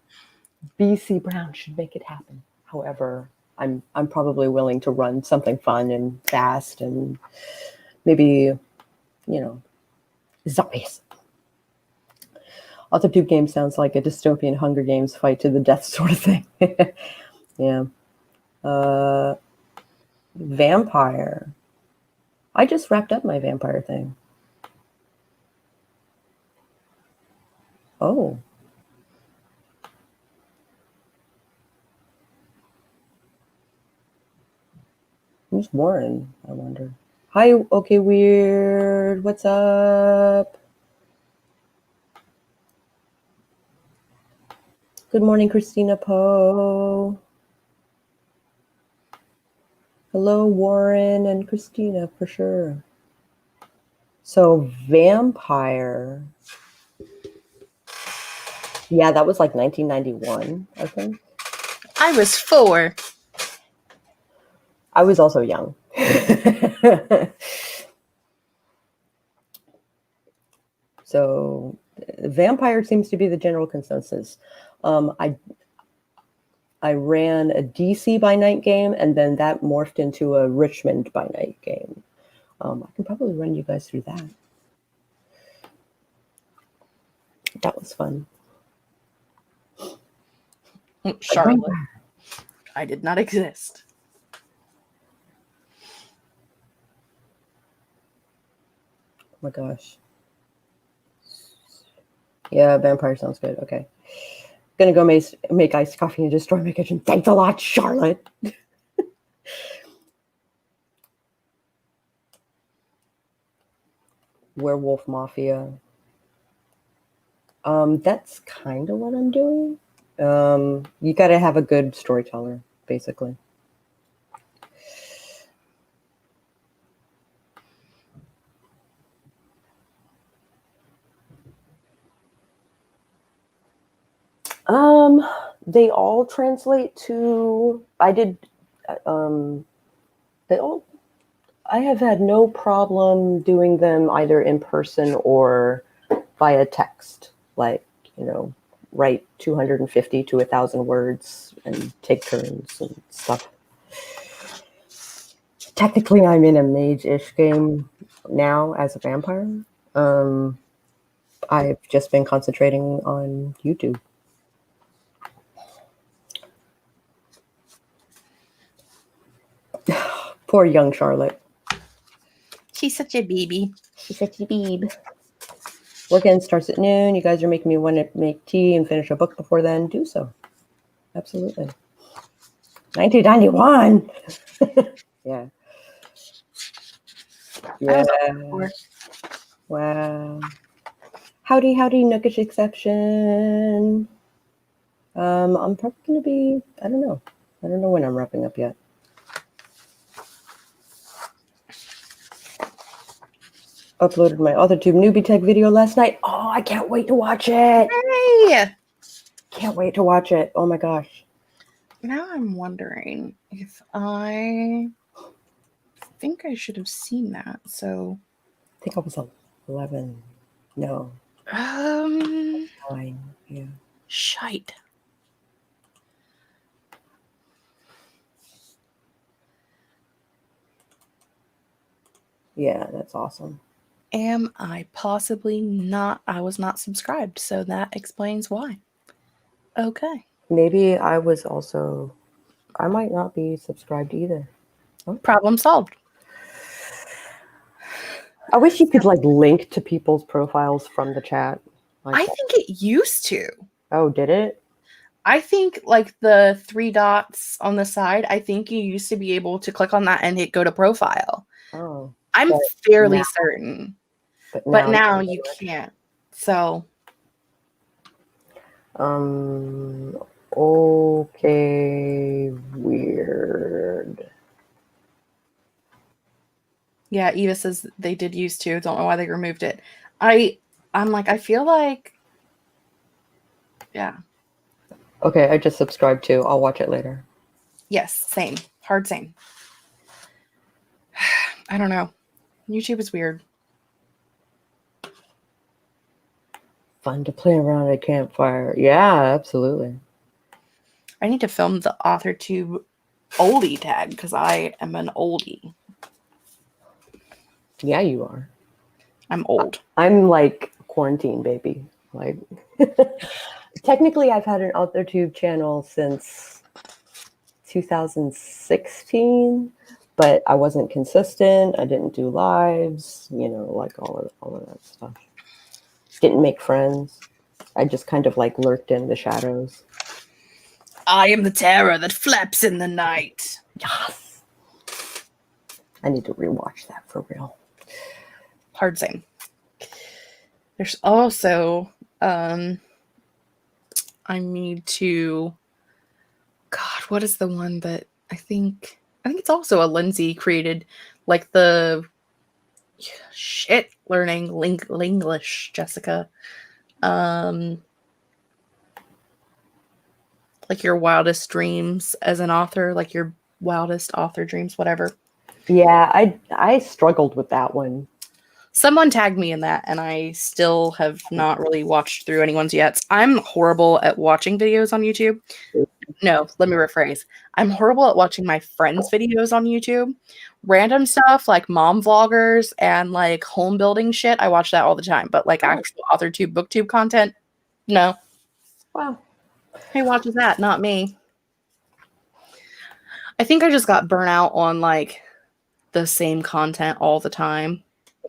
BC Brown should make it happen. However, I'm probably willing to run something fun and fast and maybe, zombies. AuthorTube game sounds like a dystopian Hunger Games fight to the death sort of thing. Yeah. Vampire. I just wrapped up my vampire thing. Oh. Who's Warren, I wonder? Hi, okay, weird. What's up? Good morning, Christina Poe. Hello, Warren and Christina, for sure. So, Vampire. Yeah, that was like 1991, I think. I was 4. I was also young. So, Vampire seems to be the general consensus. I ran a DC by night game, and then that morphed into a Richmond by night game. I can probably run you guys through that. That was fun. Charlotte. I did not exist. Oh my gosh. Yeah, Vampire sounds good. Okay. Gonna go make iced coffee and destroy my kitchen. Thanks a lot, Charlotte. Werewolf Mafia. That's kind of what I'm doing. You gotta have a good storyteller, basically. They all translate to. I have had no problem doing them either in person or via text. Like, write 250 to 1,000 words and take turns and stuff. Technically, I'm in a mage-ish game now as a vampire. I've just been concentrating on YouTube. Poor young Charlotte. She's such a baby. She's such a babe. Weekend starts at noon. You guys are making me want to make tea and finish a book before then. Do so. Absolutely. 1991. Yeah. Yeah. Wow. Howdy, nookish exception. I'm probably going to be, I don't know when I'm wrapping up yet. Uploaded my AuthorTube newbie tech video last night. Oh, I can't wait to watch it. Hey! Can't wait to watch it. Oh my gosh. Now I'm wondering if I think I should have seen that. So I think I was 11. No. 9. Yeah. Shite. Yeah, that's awesome. Am I possibly not? I was not subscribed, so that explains why. Okay. Maybe I might not be subscribed either. Oh. Problem solved. I wish you could link to people's profiles from the chat. I think it used to. Oh, did it? I think the 3 dots on the side, I think you used to be able to click on that and hit go to profile. Oh. I'm fairly certain. But now you can't. So. Okay. Weird. Yeah, Eva says they did used to. Don't know why they removed it. I'm like, I feel like. Yeah. Okay, I just subscribed to. I'll watch it later. Yes, same. Hard same. I don't know. YouTube is weird. Fun to play around at a campfire. Yeah, absolutely. I need to film the AuthorTube oldie tag because I am an oldie. Yeah, you are. I'm old. I'm quarantine baby. Technically, I've had an AuthorTube channel since 2016, but I wasn't consistent. I didn't do lives, all of that stuff. Didn't make friends. I just kind of lurked in the shadows. I am the terror that flaps in the night. Yes. I need to rewatch that for real. Hard same. There's also I need to what is the one that I think it's also a Lindsay created, the learning Linglish, Jessica. Your wildest dreams as an author, your wildest author dreams, whatever. Yeah, I struggled with that one. Someone tagged me in that, and I still have not really watched through anyone's yet. I'm horrible at watching videos on YouTube. No, let me rephrase. I'm horrible at watching my friends' videos on YouTube. Random stuff like mom vloggers and home building shit, I watch that all the time. But actual AuthorTube, BookTube content, no. Wow. Who watches that? Not me. I think I just got burnt out on the same content all the time.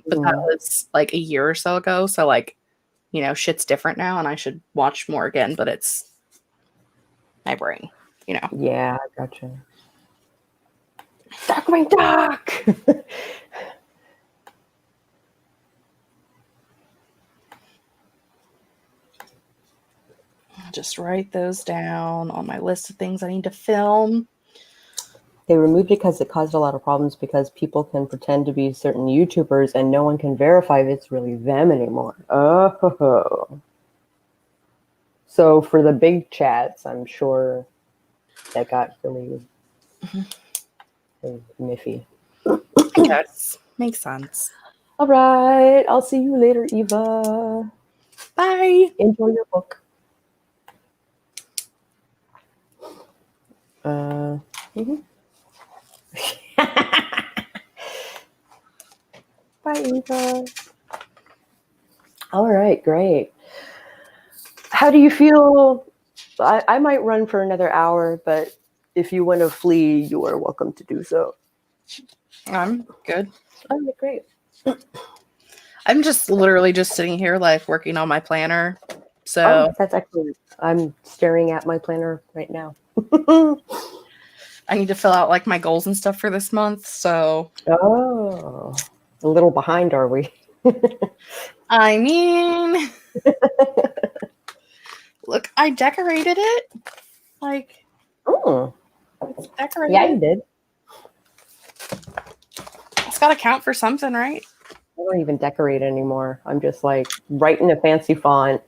But that was a year or so ago. So shit's different now and I should watch more again, but it's my brain, Yeah, I gotcha. Darkwing Duck! I'll just write those down on my list of things I need to film. They removed it because it caused a lot of problems because people can pretend to be certain YouTubers and no one can verify if it's really them anymore. Oh. So for the big chats, I'm sure that got really miffy. Yes, makes sense. All right. I'll see you later, Eva. Bye. Enjoy your book. Mhm. Bye, Eva. All right, great. How do you feel? I might run for another hour, but if you want to flee, you are welcome to do so. I'm good. All right, great. I'm just literally just sitting here like working on my planner. So Oh, that's excellent. I'm staring at my planner right now. I need to fill out like my goals and stuff for this month. So Oh, a little behind, are we? I mean, look, I decorated it. Like, Oh, it's decorated. yeah, you did. It's got to count for something, right? I don't even decorate anymore. I'm just like writing a fancy font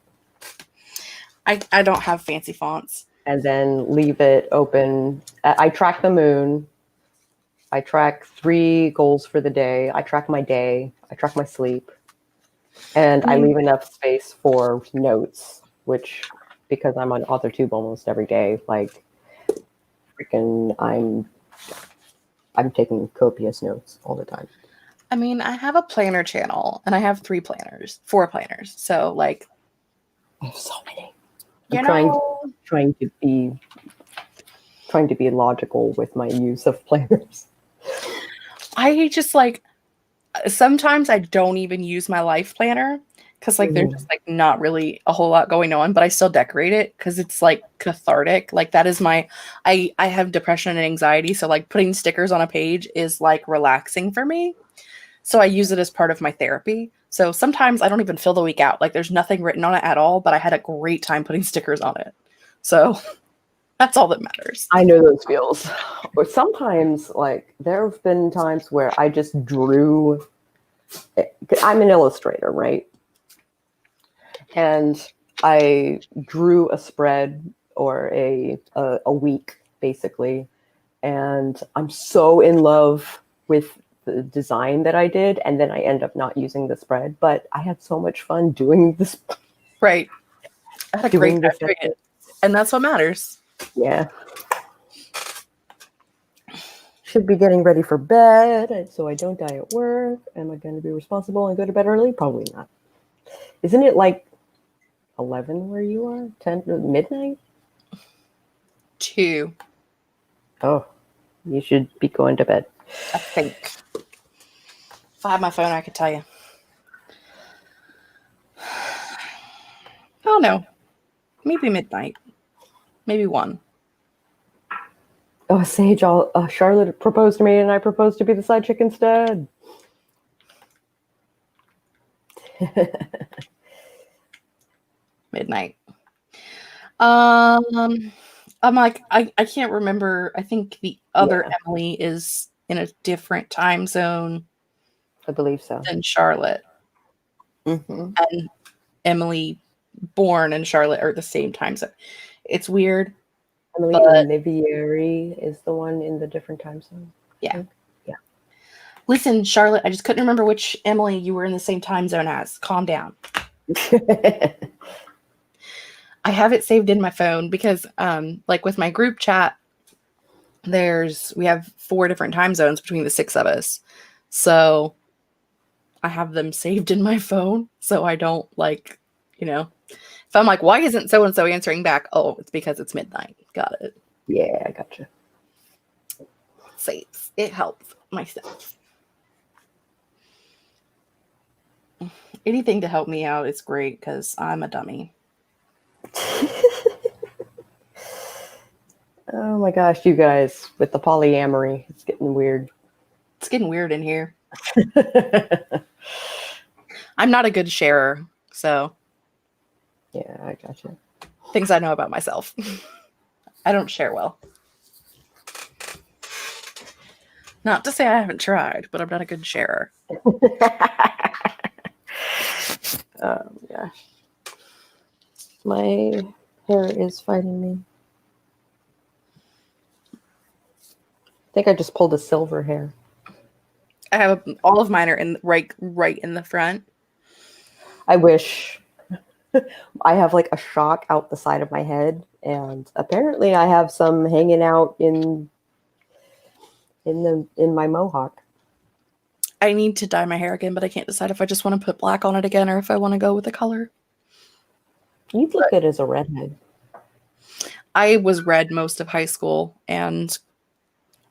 I don't have fancy fonts. and then leave it open. I track the moon. I track 3 goals for the day. I track my day. I track my sleep. And I leave enough space for notes, which, because I'm on AuthorTube almost every day, like freaking I'm taking copious notes all the time. I mean, I have a planner channel and I have 4 planners. So like, I have so many. you I'm know, trying to be logical with my use of planners. I just like, sometimes I don't even use my life planner because like there's just like not really a whole lot going on, but I still decorate it because it's like cathartic. Like that is my I have depression and anxiety, so like putting stickers on a page is like relaxing for me. So I use it as part of my therapy. So sometimes I don't even fill the week out. Like there's nothing written on it at all, but I had a great time putting stickers on it. So that's all that matters. I know those feels. Or sometimes, like, there have been times where I just drew. I'm an illustrator, right? And I drew a spread or a week, basically. And I'm so in love with the design that I did. And then I end up not using the spread. But I had so much fun doing this. Right. I had a great time doing it. And that's what matters. Yeah. Should be getting ready for bed so I don't die at work. Am I going to be responsible and go to bed early? Probably not. Isn't it like 11 where you are? 10 midnight? 2. Oh, you should be going to bed. I think. If I had my phone, I could tell you. Oh no. Maybe midnight. Maybe 1. Oh, Sage, Charlotte proposed to me and I proposed to be the side chick instead. Midnight. I'm like, I can't remember. I think the other Emily is in a different time zone. I believe so. Than Charlotte. Mm-hmm. And Emily born and Charlotte are the same time zone. It's weird. Emily Olivieri is the one in the different time zone. Yeah. Yeah. Listen, Charlotte, I just couldn't remember which Emily you were in the same time zone as. Calm down. I have it saved in my phone because like with my group chat, we have 4 different time zones between the 6 of us. So I have them saved in my phone so I don't like, if I'm like, why isn't so-and-so answering back? Oh, it's because it's midnight. Got it. Yeah, I gotcha. Saves. It helps myself. Anything to help me out is great because I'm a dummy. Oh my gosh, you guys, with the polyamory, it's getting weird. It's getting weird in here. I'm not a good sharer, so. Yeah, I gotcha. Things I know about myself. I don't share well. Not to say I haven't tried, but I'm not a good sharer. Oh gosh. My hair is fighting me. I think I just pulled a silver hair. I have all of mine are in right in the front. I wish. I have like a shock out the side of my head, and apparently I have some hanging out in my mohawk. I need to dye my hair again, but I can't decide if I just want to put black on it again or if I want to go with the color. You'd look good as a redhead. I was red most of high school, and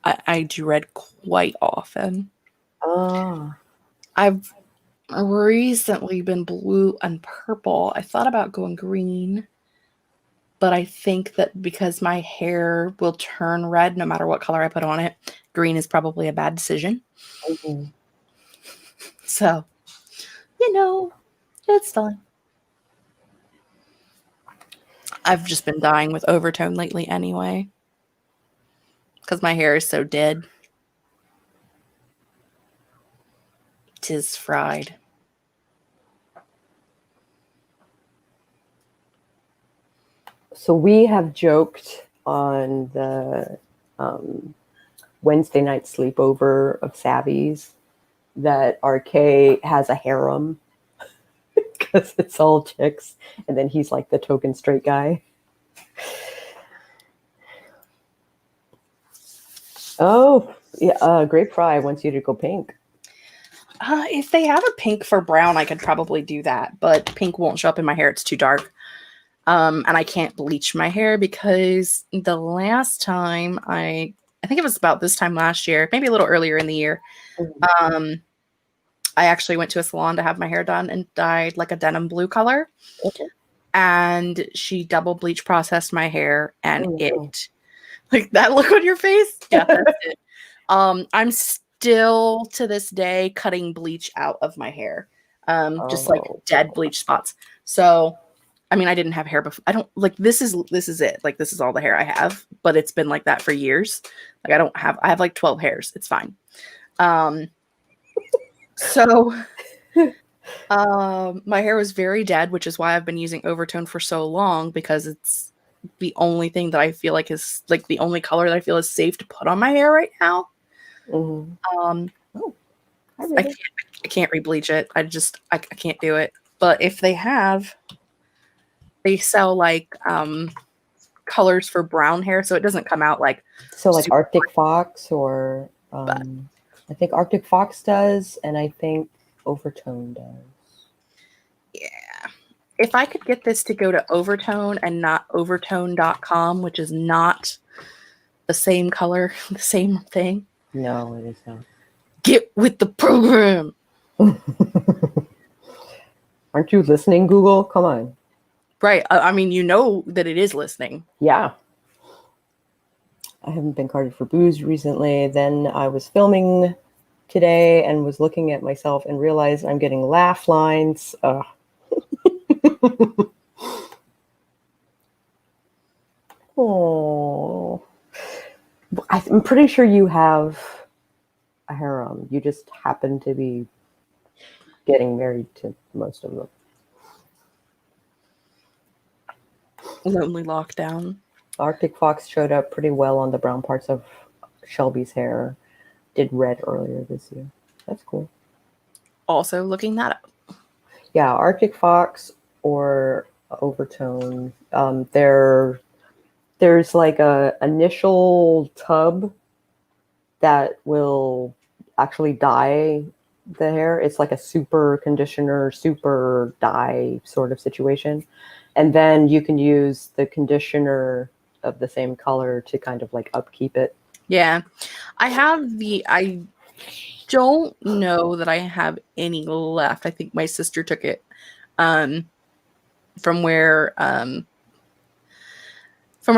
I do red quite often. Ah. I've recently been blue and purple. I thought about going green, but I think that because my hair will turn red no matter what color I put on it, green is probably a bad decision. Mm-hmm. So, it's fine. I've just been dyeing with overtone lately anyway, because my hair is so dead. 'Tis fried. So we have joked on the Wednesday night sleepover of Savvy's that RK has a harem because it's all chicks, and then he's like the token straight guy. Oh, yeah, Grape Fry wants you to go pink. If they have a pink for brown, I could probably do that, but pink won't show up in my hair. It's too dark. And I can't bleach my hair because the last time I think it was about this time last year, maybe a little earlier in the year, I actually went to a salon to have my hair done and dyed like a denim blue color. Okay. And she double bleach processed my hair, and it like that look on your face. Yeah, that's it. I'm still to this day cutting bleach out of my hair. Just like dead bleach spots. So I mean, I didn't have hair before. I don't like this is it. Like this is all the hair I have, but it's been like that for years. Like I have like 12 hairs. It's fine. So my hair was very dead, which is why I've been using overtone for so long, because it's the only thing that I feel like is like the only color that I feel is safe to put on my hair right now. Mm-hmm. I can't rebleach it. I can't do it. But if they sell like colors for brown hair, so it doesn't come out like Arctic Fox, or I think Arctic Fox does, and I think Overtone does. Yeah. If I could get this to go to Overtone and not overtone.com, which is not the same color, the same thing. No, it is not. Get with the program. Aren't you listening, Google? Come on. Right. I mean, you know that it is listening. Yeah. I haven't been carded for booze recently. Then I was filming today and was looking at myself and realized I'm getting laugh lines. Oh, I'm pretty sure you have a harem. You just happen to be getting married to most of them. Lonely lockdown. Arctic Fox showed up pretty well on the brown parts of Shelby's hair. Did red earlier this year. That's cool. Also looking that up. Yeah, Arctic Fox or Overtone. There's like a initial tub that will actually dye the hair. It's like a super conditioner, super dye sort of situation. And then you can use the conditioner of the same color to kind of like upkeep it. Yeah. I don't know that I have any left. I think my sister took it from where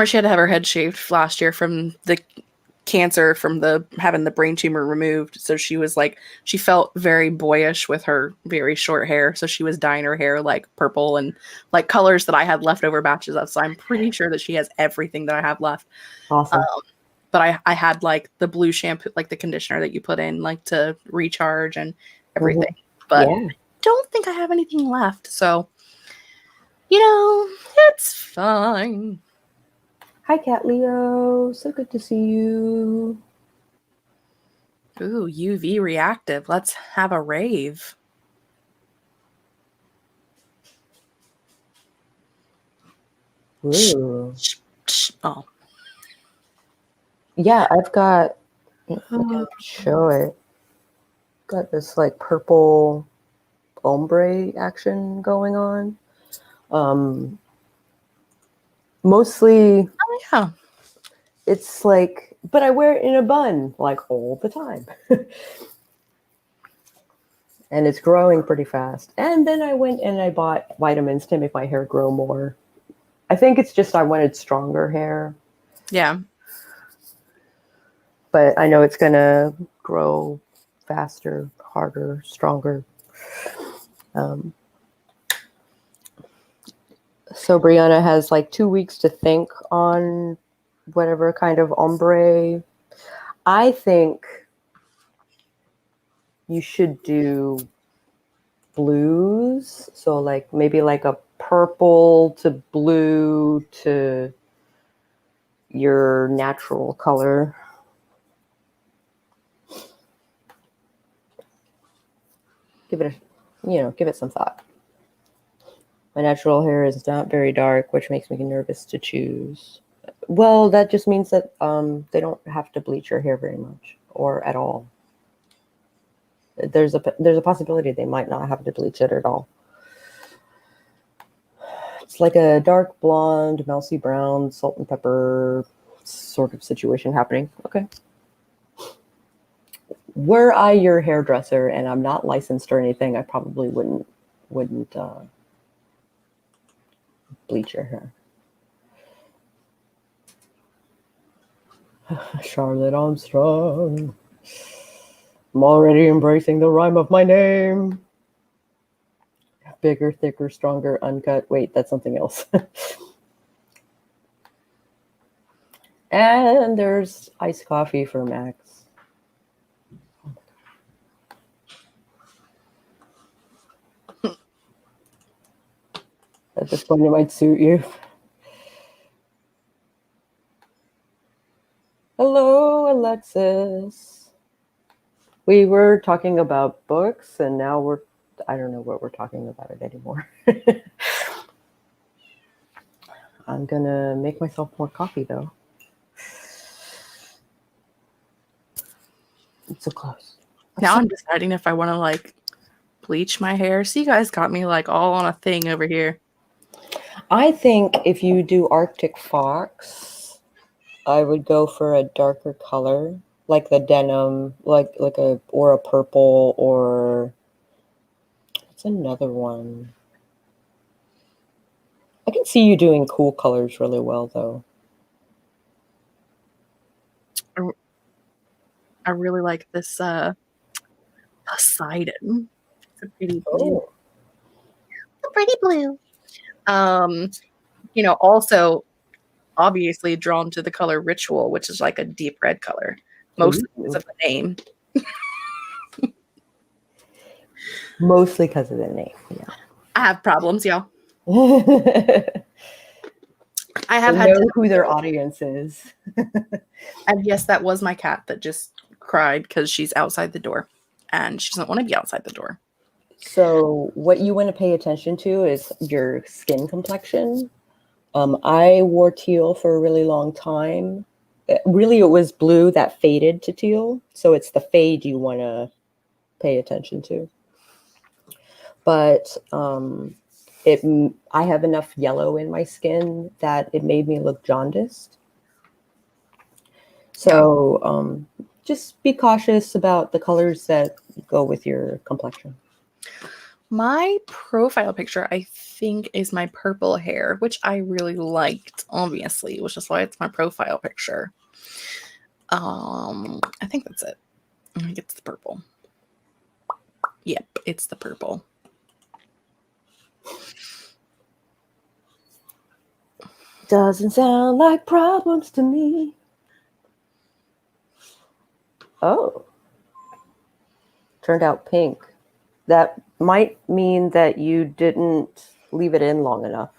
she had to have her head shaved last year from the cancer, from having the brain tumor removed. So she was like, she felt very boyish with her very short hair. So she was dyeing her hair like purple and like colors that I had leftover batches of. So I'm pretty sure that she has everything that I have left. Awesome. But I had like the blue shampoo, like the conditioner that you put in like to recharge and everything. Mm-hmm. But yeah. I don't think I have anything left. So, it's fine. Hi, Cat Leo. So good to see you. Ooh, UV reactive. Let's have a rave. Ooh. Oh. Yeah, I've got, I can show it. Got this like purple ombre action going on. Mostly Oh, yeah. it's like, but I wear it in a bun like all the time. And it's growing pretty fast. And then I went and I bought vitamins to make my hair grow more. I think it's just I wanted stronger hair, Yeah. but I know it's going to grow faster, harder, stronger. So Brianna has like 2 weeks to think on whatever kind of ombre. I think you should do blues. So like maybe like a purple to blue to your natural color. Give it give it some thought. My natural hair is not very dark, which makes me nervous to choose. Well, that just means that they don't have to bleach your hair very much or at all. There's a possibility they might not have to bleach it at all. It's like a dark blonde, mousy brown, salt and pepper sort of situation happening. Okay. Were I your hairdresser and I'm not licensed or anything, I probably wouldn't bleach your hair. Charlotte Armstrong. I'm already embracing the rhyme of my name. Bigger, thicker, stronger, uncut. Wait, that's something else. And there's iced coffee for Max. At this point, it might suit you. Hello, Alexis. We were talking about books, and now I don't know what we're talking about it anymore. I'm gonna make myself more coffee, though. It's so close. Now I'm deciding if I want to like bleach my hair. So you guys got me like all on a thing over here. I think if you do Arctic Fox, I would go for a darker color, like the denim, like a purple, or what's another one? I can see you doing cool colors really well, though. I really like this Poseidon. It's a pretty blue. Oh. A pretty blue. Also obviously drawn to the color Ritual, which is like a deep red color, mostly because of the name. Mostly because of the name. Yeah. I have problems, y'all. I have had know who their audience is. And yes, that was my cat that just cried because she's outside the door and she doesn't want to be outside the door. So what you want to pay attention to is your skin complexion. I wore teal for a really long time. It was blue that faded to teal. So it's the fade you want to pay attention to. But I have enough yellow in my skin that it made me look jaundiced. So just be cautious about the colors that go with your complexion. My profile picture, I think, is my purple hair, which I really liked, obviously, which is why it's my profile picture. I think that's it. I think it's the purple. Yep, it's the purple. Doesn't sound like problems to me. Oh. Turned out pink. That might mean that you didn't leave it in long enough.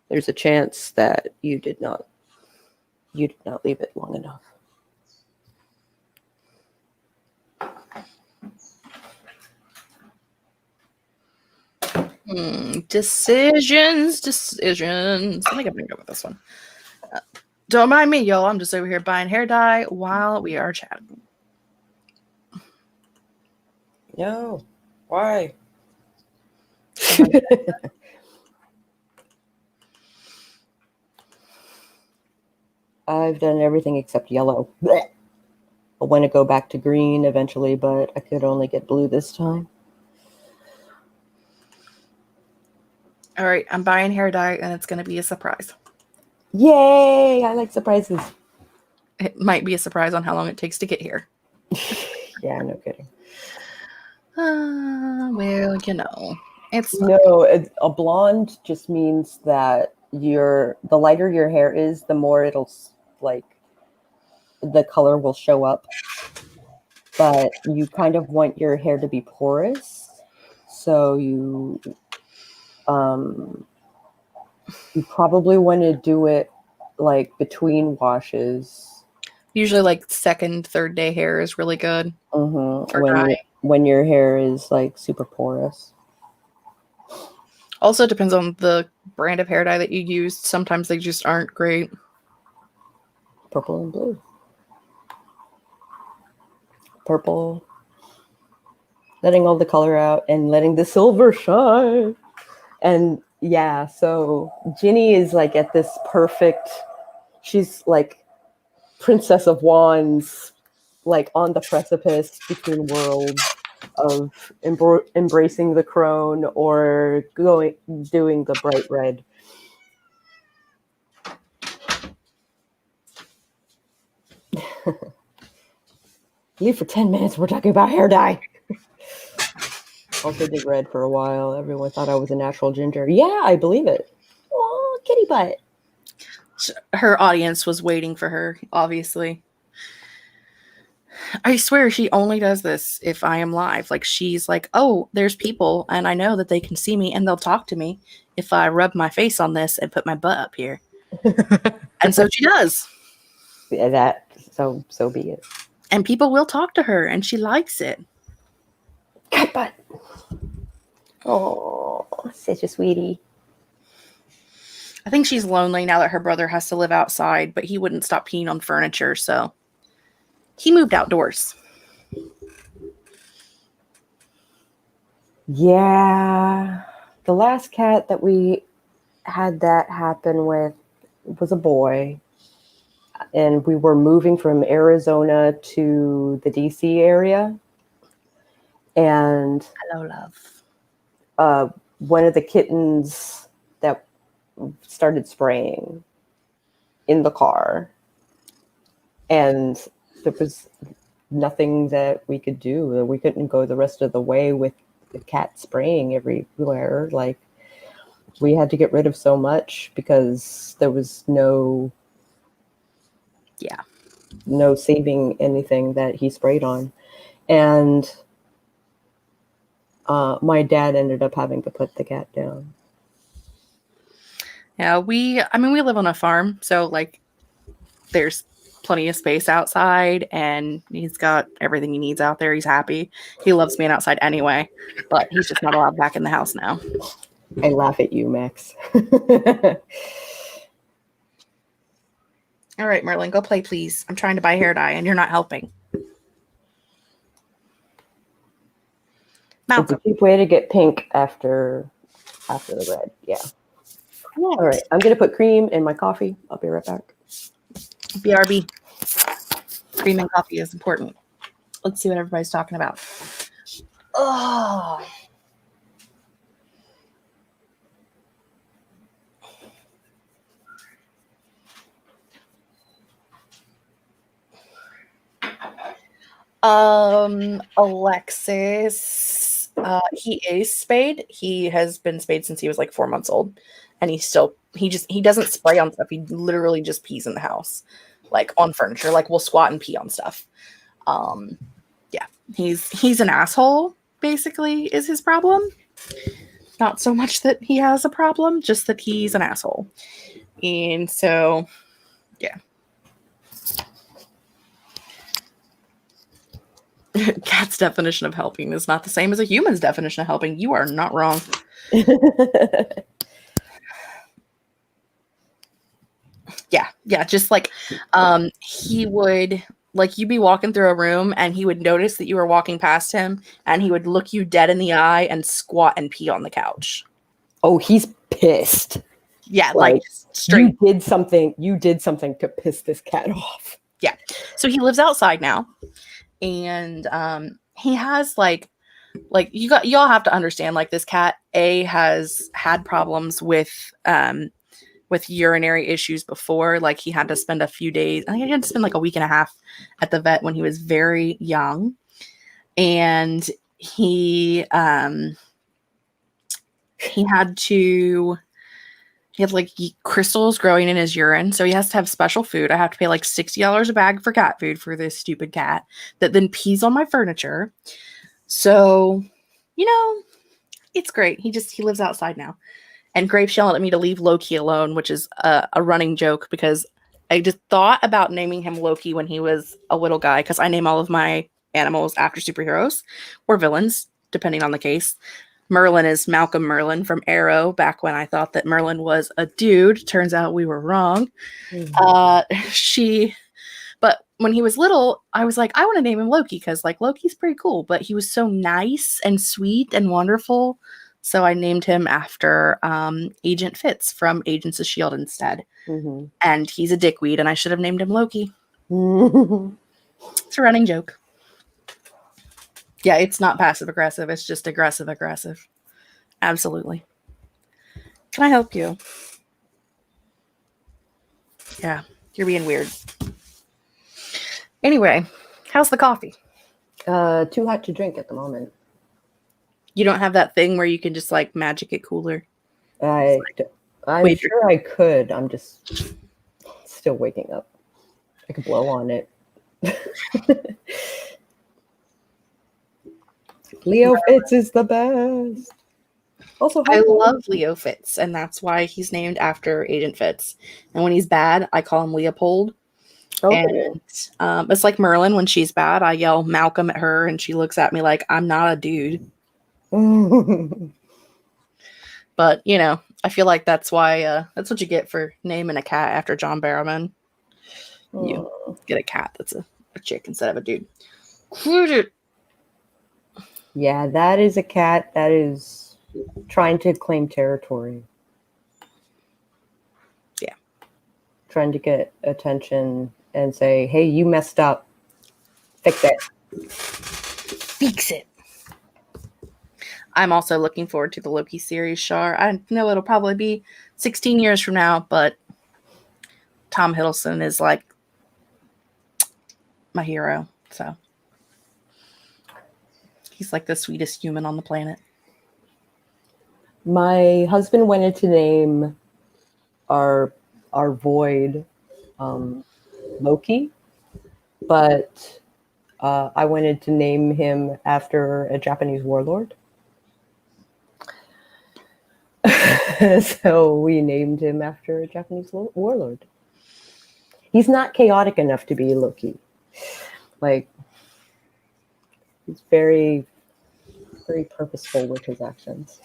There's a chance that you did not leave it long enough. Decisions. Let me get back up with this one. Don't mind me, y'all. I'm just over here buying hair dye while we are chatting. No. Why? I've done everything except yellow. Blech. I want to go back to green eventually, but I could only get blue this time. All right, I'm buying hair dye, and it's going to be a surprise. Yay! I like surprises. It might be a surprise on how long it takes to get here. Yeah, no kidding. Well, you know, it's fine. No, a blonde just means that the lighter your hair is, the more it'll like the color will show up. But you kind of want your hair to be porous, so you probably want to do it like between washes. Usually, like second, third day hair is really good for dyeing. When your hair is like super porous. Also depends on the brand of hair dye that you use. Sometimes they just aren't great. Purple and blue. Purple. Letting all the color out and letting the silver shine. And yeah, so Ginny is like at this perfect, she's like Princess of Wands, like on the precipice between worlds of embracing the crone or doing the bright red. Leave for 10 minutes, we're talking about hair dye. Also did red for a while. Everyone thought I was a natural ginger. Yeah, I believe it. Oh, kitty butt. Her audience was waiting for her, obviously. I swear she only does this if I am live. Like, she's like, oh, there's people, and I know that they can see me, and they'll talk to me if I rub my face on this and put my butt up here. And so she does. Yeah, so be it. And people will talk to her, and she likes it. Cat butt. Oh, such a sweetie. I think she's lonely now that her brother has to live outside, but he wouldn't stop peeing on furniture, so he moved outdoors. Yeah. The last cat that we had that happen with was a boy. And we were moving from Arizona to the DC area. And hello, love. One of the kittens that started spraying in the car. And there was nothing that we could do. We couldn't go the rest of the way with the cat spraying everywhere. Like, we had to get rid of so much because there was no saving anything that he sprayed on. And my dad ended up having to put the cat down. Yeah, we live on a farm, so like there's plenty of space outside, and he's got everything he needs out there. He's happy. He loves being outside anyway, but he's just not allowed back in the house now. I laugh at you, Max. All right, Merlin, go play, please. I'm trying to buy hair dye, and you're not helping. Malcolm. It's a cheap way to get pink after the red. Yeah. All right. I'm going to put cream in my coffee. I'll be right back. BRB. Cream and coffee is important. Let's see what everybody's talking about. Oh. Alexis, he is spayed. He has been spayed since he was like 4 months old, and he doesn't spray on stuff. He literally just pees in the house, like on furniture. Like, we'll squat and pee on stuff. Yeah, he's an asshole. Basically, is his problem. Not so much that he has a problem, just that he's an asshole. And so, yeah. Cat's definition of helping is not the same as a human's definition of helping. You are not wrong. Yeah, just like he would, like, you'd be walking through a room and he would notice that you were walking past him and he would look you dead in the eye and squat and pee on the couch. Oh, he's pissed. Yeah, like straight. You did something to piss this cat off. Yeah. So he lives outside now. And he has like y'all have to understand, like, this cat has had problems with urinary issues before. Like, he had to spend a few days, I think he had to spend like a week and a half at the vet when he was very young. And he had like crystals growing in his urine, so he has to have special food. I have to pay like $60 a bag for cat food for this stupid cat that then pees on my furniture. So, it's great. He lives outside now. And Grape's yelling at me to leave Loki alone, which is a running joke because I just thought about naming him Loki when he was a little guy, because I name all of my animals after superheroes or villains, depending on the case. Merlin is Malcolm Merlin from Arrow, back when I thought that Merlin was a dude. Turns out we were wrong. But when he was little, I was like, I want to name him Loki because, like, Loki's pretty cool. But he was so nice and sweet and wonderful. So I named him after Agent Fitz from Agents of S.H.I.E.L.D. instead. Mm-hmm. And he's a dickweed, and I should have named him Loki. It's a running joke. Yeah, it's not passive-aggressive. It's just aggressive-aggressive. Absolutely. Can I help you? Yeah, you're being weird. Anyway, how's the coffee? Too hot to drink at the moment. You don't have that thing where you can just, like, magic it cooler? I'm sure I could. I'm just still waking up. I could blow on it. Leo Fitz is the best. Also, I love Leo Fitz, and that's why he's named after Agent Fitz. And when he's bad, I call him Leopold. Okay. And it's like Merlin. When she's bad, I yell Malcolm at her, and she looks at me like I'm not a dude. But I feel like that's why that's what you get for naming a cat after John Barrowman. You get a cat that's a chick instead of a dude. Yeah, that is a cat that is trying to claim territory. Yeah. Trying to get attention and say, hey, you messed up. Fix it. Fix it. I'm also looking forward to the Loki series, Shar. I know it'll probably be 16 years from now, but Tom Hiddleston is like my hero. So he's like the sweetest human on the planet. My husband wanted to name our void Loki, but I wanted to name him after a Japanese warlord. So we named him after a Japanese warlord. He's not chaotic enough to be Loki. Like, he's very, very purposeful with his actions.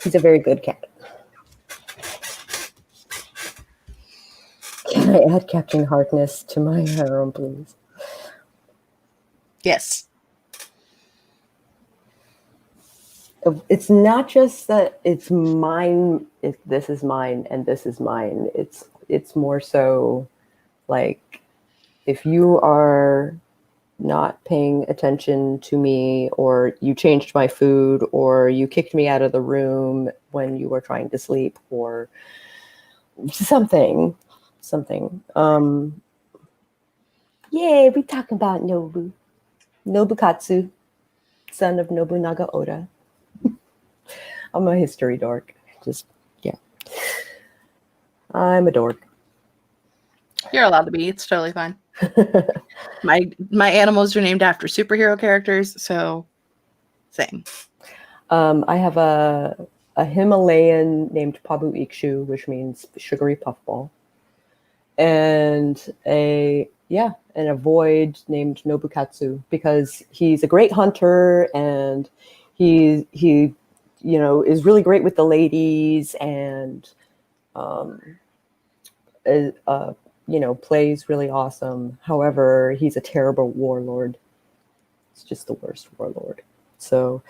He's a very good cat. Can I add Captain Harkness to my harem, please? Yes. It's not just that it's mine, this is mine, and this is mine. It's more so like, if you are not paying attention to me, or you changed my food, or you kicked me out of the room when you were trying to sleep, or something. Yeah, we talking about Nobukatsu, son of Nobunaga Oda. I'm a history dork. I'm a dork. You're allowed to be. It's totally fine. My animals are named after superhero characters, so same. I have a Himalayan named Pabu Ikshu, which means sugary puffball, and a yeah, and a void named Nobukatsu, because he's a great hunter, and he is really great with the ladies, and um, plays really awesome. However, he's a terrible warlord. It's just the worst warlord. So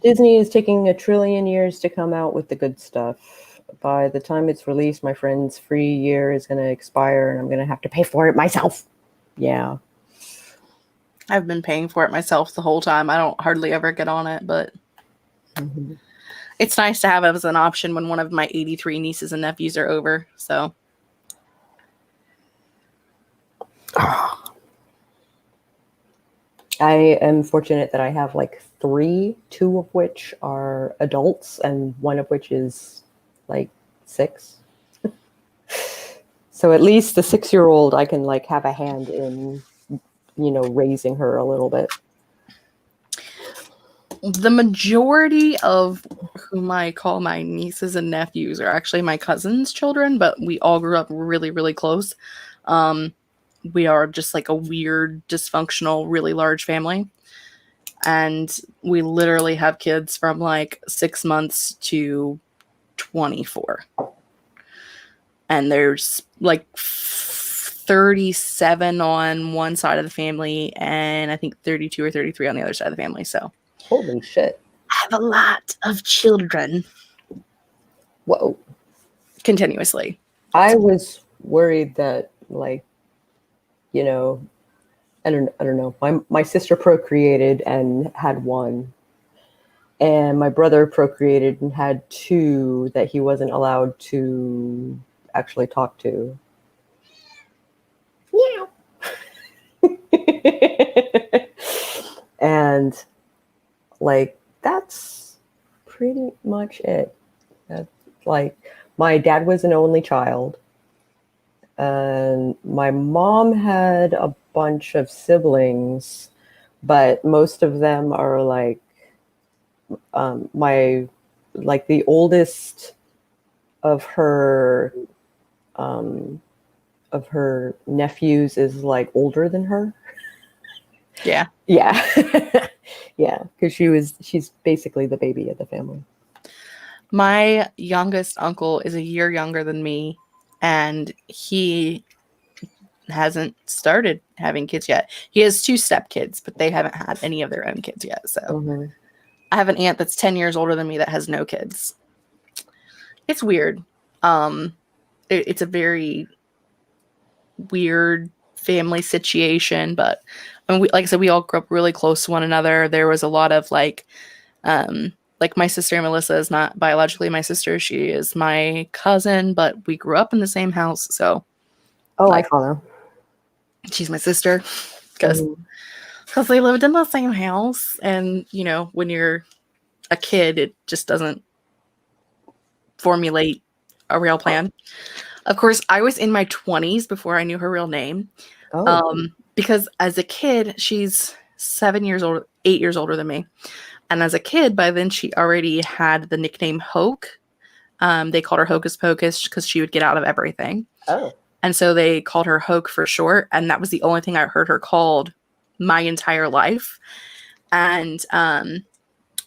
Disney is taking 1 trillion years to come out with the good stuff. By the time it's released, my friend's free year is going to expire, and I'm going to have to pay for it myself. Yeah. I've been paying for it myself the whole time. I don't hardly ever get on it, but it's nice to have it as an option when one of my 83 nieces and nephews are over. So I am fortunate that I have like 3, 2 of which are adults, and 1 of which is like 6. So at least the 6-year-old, I can like have a hand in, raising her a little bit. the majority of whom I call my nieces and nephews are actually my cousin's children, but we all grew up really, really close. We are just like a weird, dysfunctional, really large family. And we literally have kids from like 6 months to 24. And there's like 37 on one side of the family, and I think 32 or 33 on the other side of the family. So holy shit. I have a lot of children. Whoa. Continuously. I was worried that, like, I don't know. My sister procreated and had 1. And my brother procreated and had 2 that he wasn't allowed to actually talk to. Yeah. And like, that's pretty much it. That's, like, my dad was an only child, and my mom had a bunch of siblings, but most of them are like, the oldest of her nephews is like older than her. Yeah. Yeah. Yeah, because she's basically the baby of the family. My youngest uncle is a year younger than me, and he hasn't started having kids yet. He has 2 stepkids, but they haven't had any of their own kids yet. So I have an aunt that's 10 years older than me that has no kids. It's weird. It's a very weird family situation, but like I said, we all grew up really close to one another. There was a lot of like my sister Melissa is not biologically my sister. She is my cousin, but we grew up in the same house. So I follow. She's my sister because they lived in the same house. And, when you're a kid, it just doesn't formulate a real plan. Of course, I was in my 20s before I knew her real name. Because as a kid, she's 8 years older than me. And as a kid, by then she already had the nickname Hoke. They called her Hocus Pocus because she would get out of everything. Oh. And so they called her Hoke for short. And that was the only thing I heard her called my entire life. And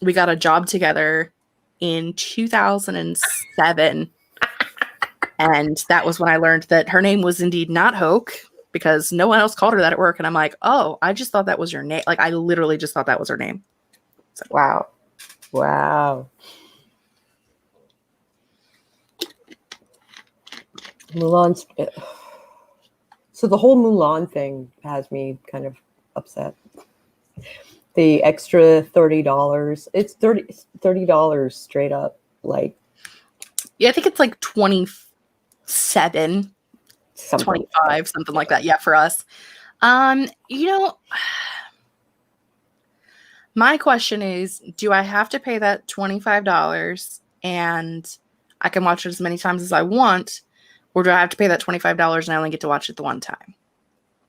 we got a job together in 2007. And that was when I learned that her name was indeed not Hoke, because no one else called her that at work. And I'm like, oh, I just thought that was your name. Like, I literally just thought that was her name. So. Wow. Mulan's. So the whole Mulan thing has me kind of upset. The extra $30. It's $30 straight up. Like, yeah, I think it's like 27, 25, something like that. Yeah, for us. My question is, do I have to pay that $25 and I can watch it as many times as I want, or do I have to pay that $25 and I only get to watch it the one time?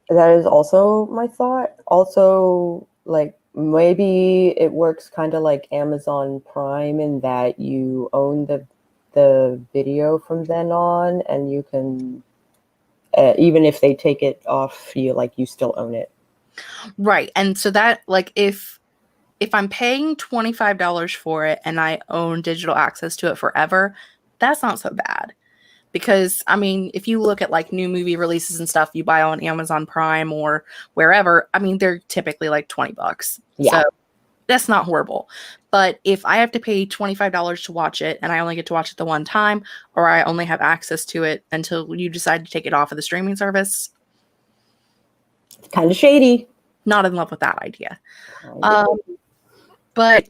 That is also my thought. Also, like, maybe it works kind of like Amazon Prime in that you own the the video from then on, and you can even if they take it off you, like, you still own it. Right. And so that, like, if I'm paying $25 for it and I own digital access to it forever, that's not so bad. Because, I mean, if you look at like new movie releases and stuff you buy on Amazon Prime or wherever, I mean, they're typically like $20. Yeah. So that's not horrible. But if I have to pay $25 to watch it and I only get to watch it the one time, or I only have access to it until you decide to take it off of the streaming service, It's kind of shady. not in love with that idea. But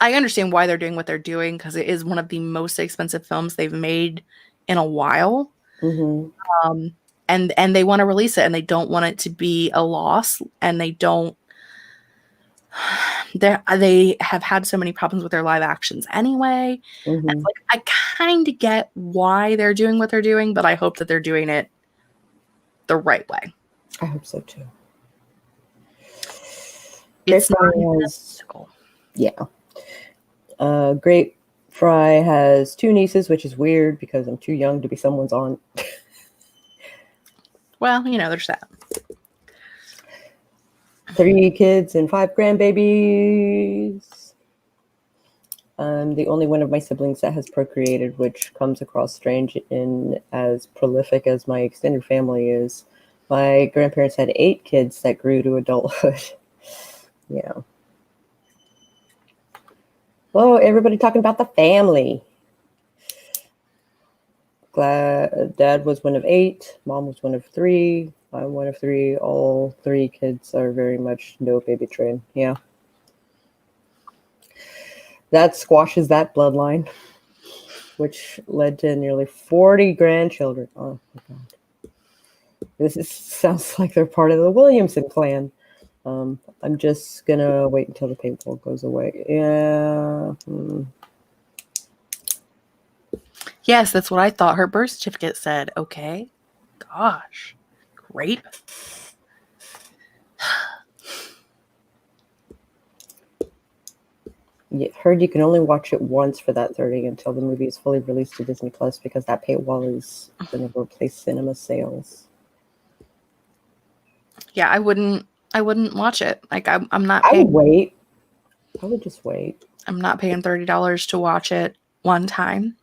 I understand why they're doing what they're doing, because it is one of the most expensive films they've made in a while. Mm-hmm. And they want to release it, and they don't want it to be a loss, and they have had so many problems with their live actions anyway. Mm-hmm. And like, I kind of get why they're doing what they're doing, but I hope that they're doing it the right way. I hope so too. It's not musical. Yeah. Great Fry has 2 nieces, which is weird because I'm too young to be someone's aunt. Well, you know, there's that. 3 kids and 5 grandbabies. I'm the only one of my siblings that has procreated, which comes across strange in as prolific as my extended family is. My grandparents had 8 kids that grew to adulthood. Yeah. Well, everybody talking about the family. Glad Dad was one of 8. Mom was one of 3. I'm one of 3. All 3 kids are very much no baby train. Yeah. That squashes that bloodline, which led to nearly 40 grandchildren. Oh, my God. Sounds like they're part of the Williamson clan. I'm just going to wait until the paintball goes away. Yeah. Yes, that's what I thought her birth certificate said. Okay. Gosh. Great. Yeah, heard you can only watch it once for that 30 until the movie is fully released to Disney Plus, because that paywall is going to replace cinema sales. Yeah, I wouldn't watch it. Like, I'm not I paying. would wait. I would just wait. I'm not paying $30 to watch it one time.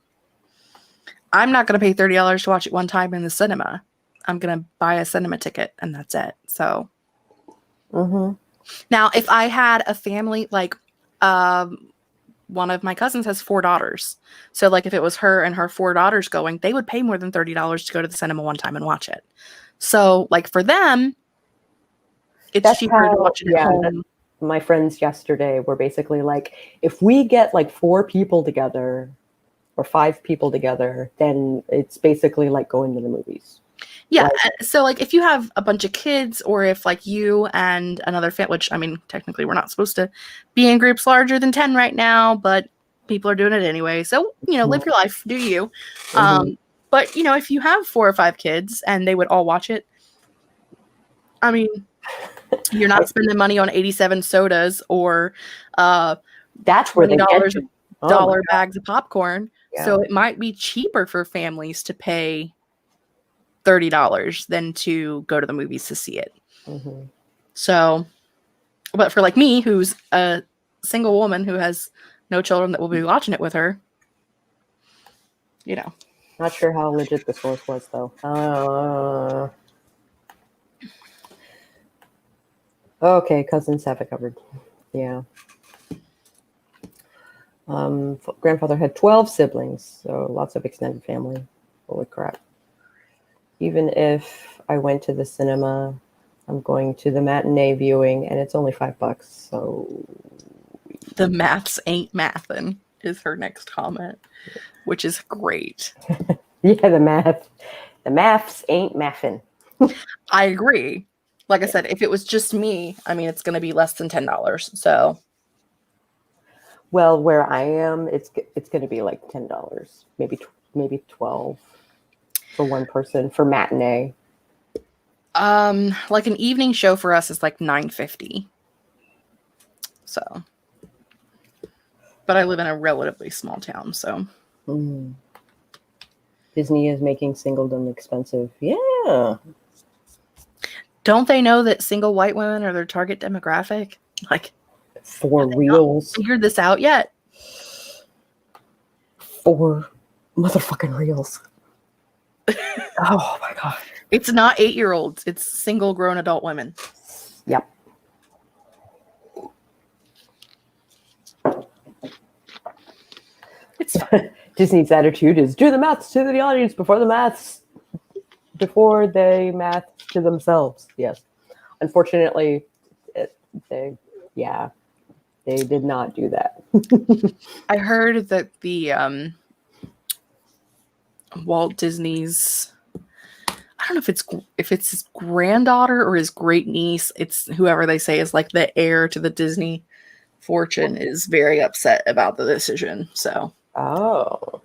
I'm not going to pay $30 to watch it one time in the cinema. I'm going to buy a cinema ticket, and that's it. So now, if I had a family, like one of my cousins has 4 daughters. So like, if it was her and her 4 daughters going, they would pay more than $30 to go to the cinema one time and watch it. So like, for them, it's cheaper to watch it at home. My friends yesterday were basically like, if we get like 4 people together or 5 people together, then it's basically like going to the movies. Yeah. So like, if you have a bunch of kids, or if like you and another family, which, I mean, technically we're not supposed to be in groups larger than 10 right now, but people are doing it anyway. So, you know, live your life, do you? But you know, if you have 4 or 5 kids and they would all watch it, I mean, you're not spending money on 87 sodas or that's where $20 dollar bags of popcorn. Yeah. So it might be cheaper for families to pay $30 than to go to the movies to see it. So, but for like me, who's a single woman who has no children that will be watching it with her, you know. Not sure how legit the source was, though. Okay, cousins have it covered. Yeah. Grandfather had 12 siblings, so lots of extended family. Holy crap. Even if I went to the cinema, I'm going to the matinee viewing, and it's only $5, so... The maths ain't mathin', is her next comment, which is great. Yeah, the maths ain't mathin'. I agree. Like I said, if it was just me, I mean, it's going to be less than $10, so... Well, where I am, it's going to be like $10, maybe 12 for one person for matinee. Like an evening show for us is like $9.50. So, but I live in a relatively small town, so Mm. Disney is making singledom expensive. Yeah. Don't they know that single white women are their target demographic? Like, For have they not reals. figured this out yet? For motherfucking reals. Oh my god. It's not 8-year-olds. It's single grown adult women. Yep. It's fine. Disney's attitude is do the maths to the audience before they math to themselves. Yes. Unfortunately, they did not do that. I heard that the Walt Disney's, I don't know if it's his granddaughter or his great niece, it's whoever they say is like the heir to the Disney fortune, is very upset about the decision. So Oh.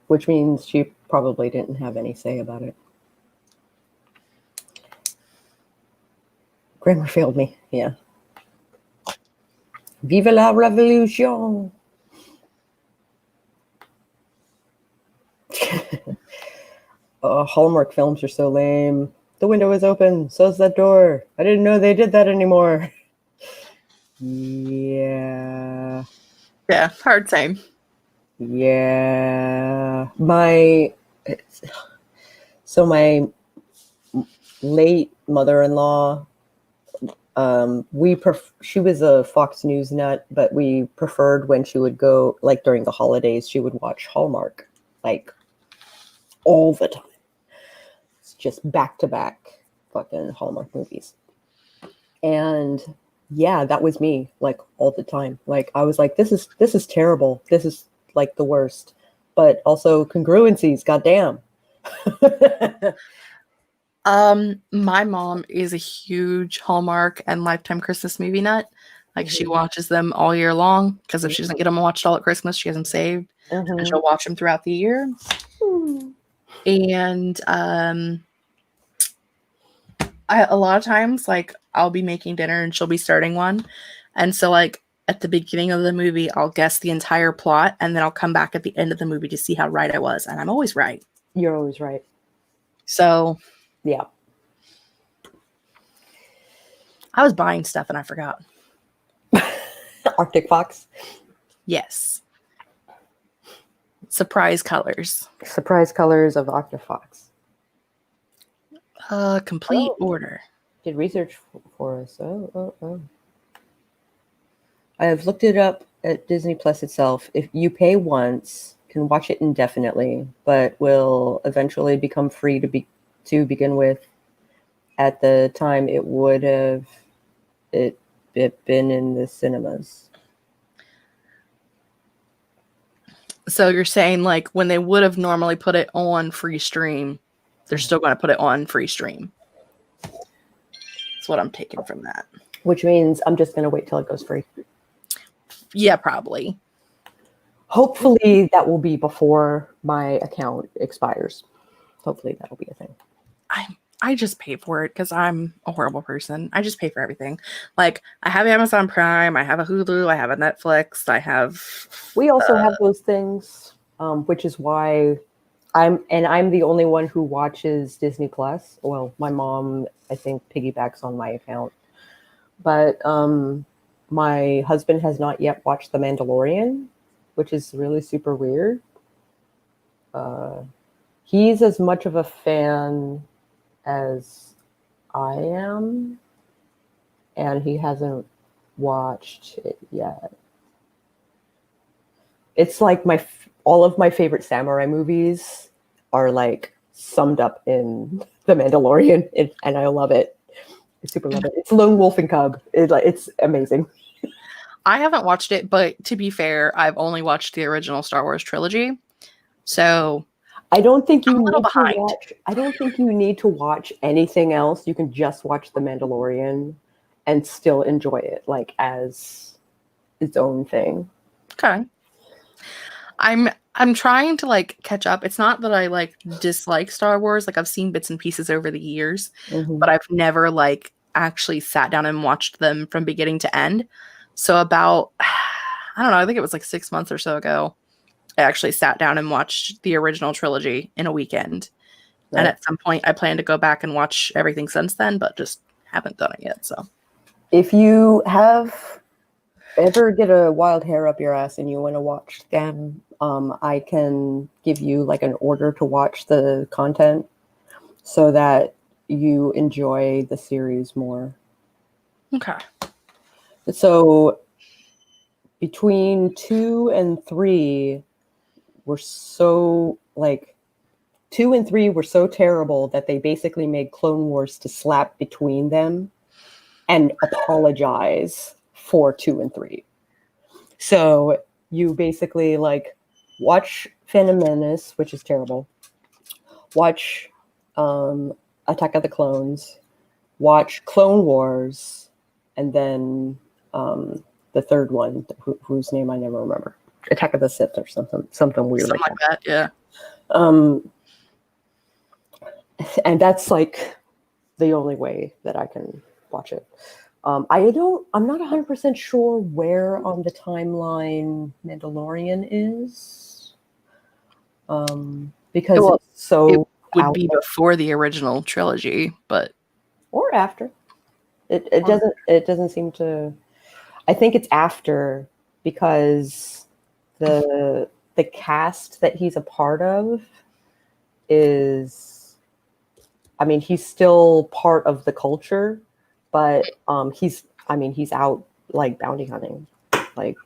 Which means she probably didn't have any say about it. Grammar failed me. Yeah. Vive la revolution. Hallmark films are so lame. The window is open. So's that door. I didn't know they did that anymore. Yeah. yeah, hard time. Yeah. My late mother-in-law, she was a Fox News nut, but we preferred when she would go, like during the holidays, she would watch Hallmark, like all the time. It's just back-to-back fucking Hallmark movies. And yeah, that was me, like all the time. Like I was like, this is terrible. This is like the worst. But also congruencies, goddamn. My mom is a huge Hallmark and Lifetime Christmas movie nut. Like she watches them all year long, because if she doesn't get them watched all at Christmas, she has them saved, and she'll watch them throughout the year. And a lot of times, like I'll be making dinner and she'll be starting one, and so like at the beginning of the movie, I'll guess the entire plot, and then I'll come back at the end of the movie to see how right I was, and I'm always right. You're always right. So yeah. I was buying stuff and I forgot. Arctic Fox. Yes. Surprise colors. Surprise colors of Octofox. Complete order. Did research for us. Oh. I have looked it up at Disney Plus itself. If you pay once, can watch it indefinitely, but will eventually become free to begin with. At the time, it would have it been in the cinemas. So you're saying like when they would have normally put it on free stream, they're still going to put it on free stream. That's what I'm taking from that. Which means I'm just going to wait till it goes free. Yeah, probably. Hopefully that will be before my account expires. Hopefully that'll be a thing. I just pay for it because I'm a horrible person. I just pay for everything. Like I have Amazon Prime, I have a Hulu, I have a Netflix, I have. We also have those things, which is why I'm the only one who watches Disney Plus. Well, my mom, I think, piggybacks on my account, but my husband has not yet watched The Mandalorian, which is really super weird. He's as much of a fan as I am, and he hasn't watched it yet. It's like all of my favorite samurai movies are like summed up in The Mandalorian, and I love it. I super love it. It's Lone Wolf and Cub. It's amazing. I haven't watched it, but to be fair, I've only watched the original Star Wars trilogy, so I don't think you need behind. to watch. I don't think you need to watch anything else. You can just watch The Mandalorian and still enjoy it, like as its own thing. Okay. I'm trying to like catch up. It's not that I like dislike Star Wars. Like I've seen bits and pieces over the years, but I've never like actually sat down and watched them from beginning to end. So about I don't know, I think it was like 6 months or so ago, I actually sat down and watched the original trilogy in a weekend. Right. And at some point I plan to go back and watch everything since then, but just haven't done it yet. So if you have ever get a wild hair up your ass and you want to watch them, I can give you like an order to watch the content so that you enjoy the series more. okay. So between 2 and 3 were so like 2 and 3 were so terrible that they basically made Clone Wars to slap between them and apologize for 2 and 3. So you basically like watch Phantom Menace, which is terrible. Watch Attack of the Clones. Watch Clone Wars, and then the third one, whose name I never remember, Attack of the Sith or something weird Something like that. Yeah. And that's like the only way that I can watch it. I'm not 100% sure where on the timeline Mandalorian is. Because it's so it would be before the original trilogy, but or after. It doesn't seem to. I think it's after, because the cast that he's a part of is, I mean, he's still part of the culture, but he's out like bounty hunting, like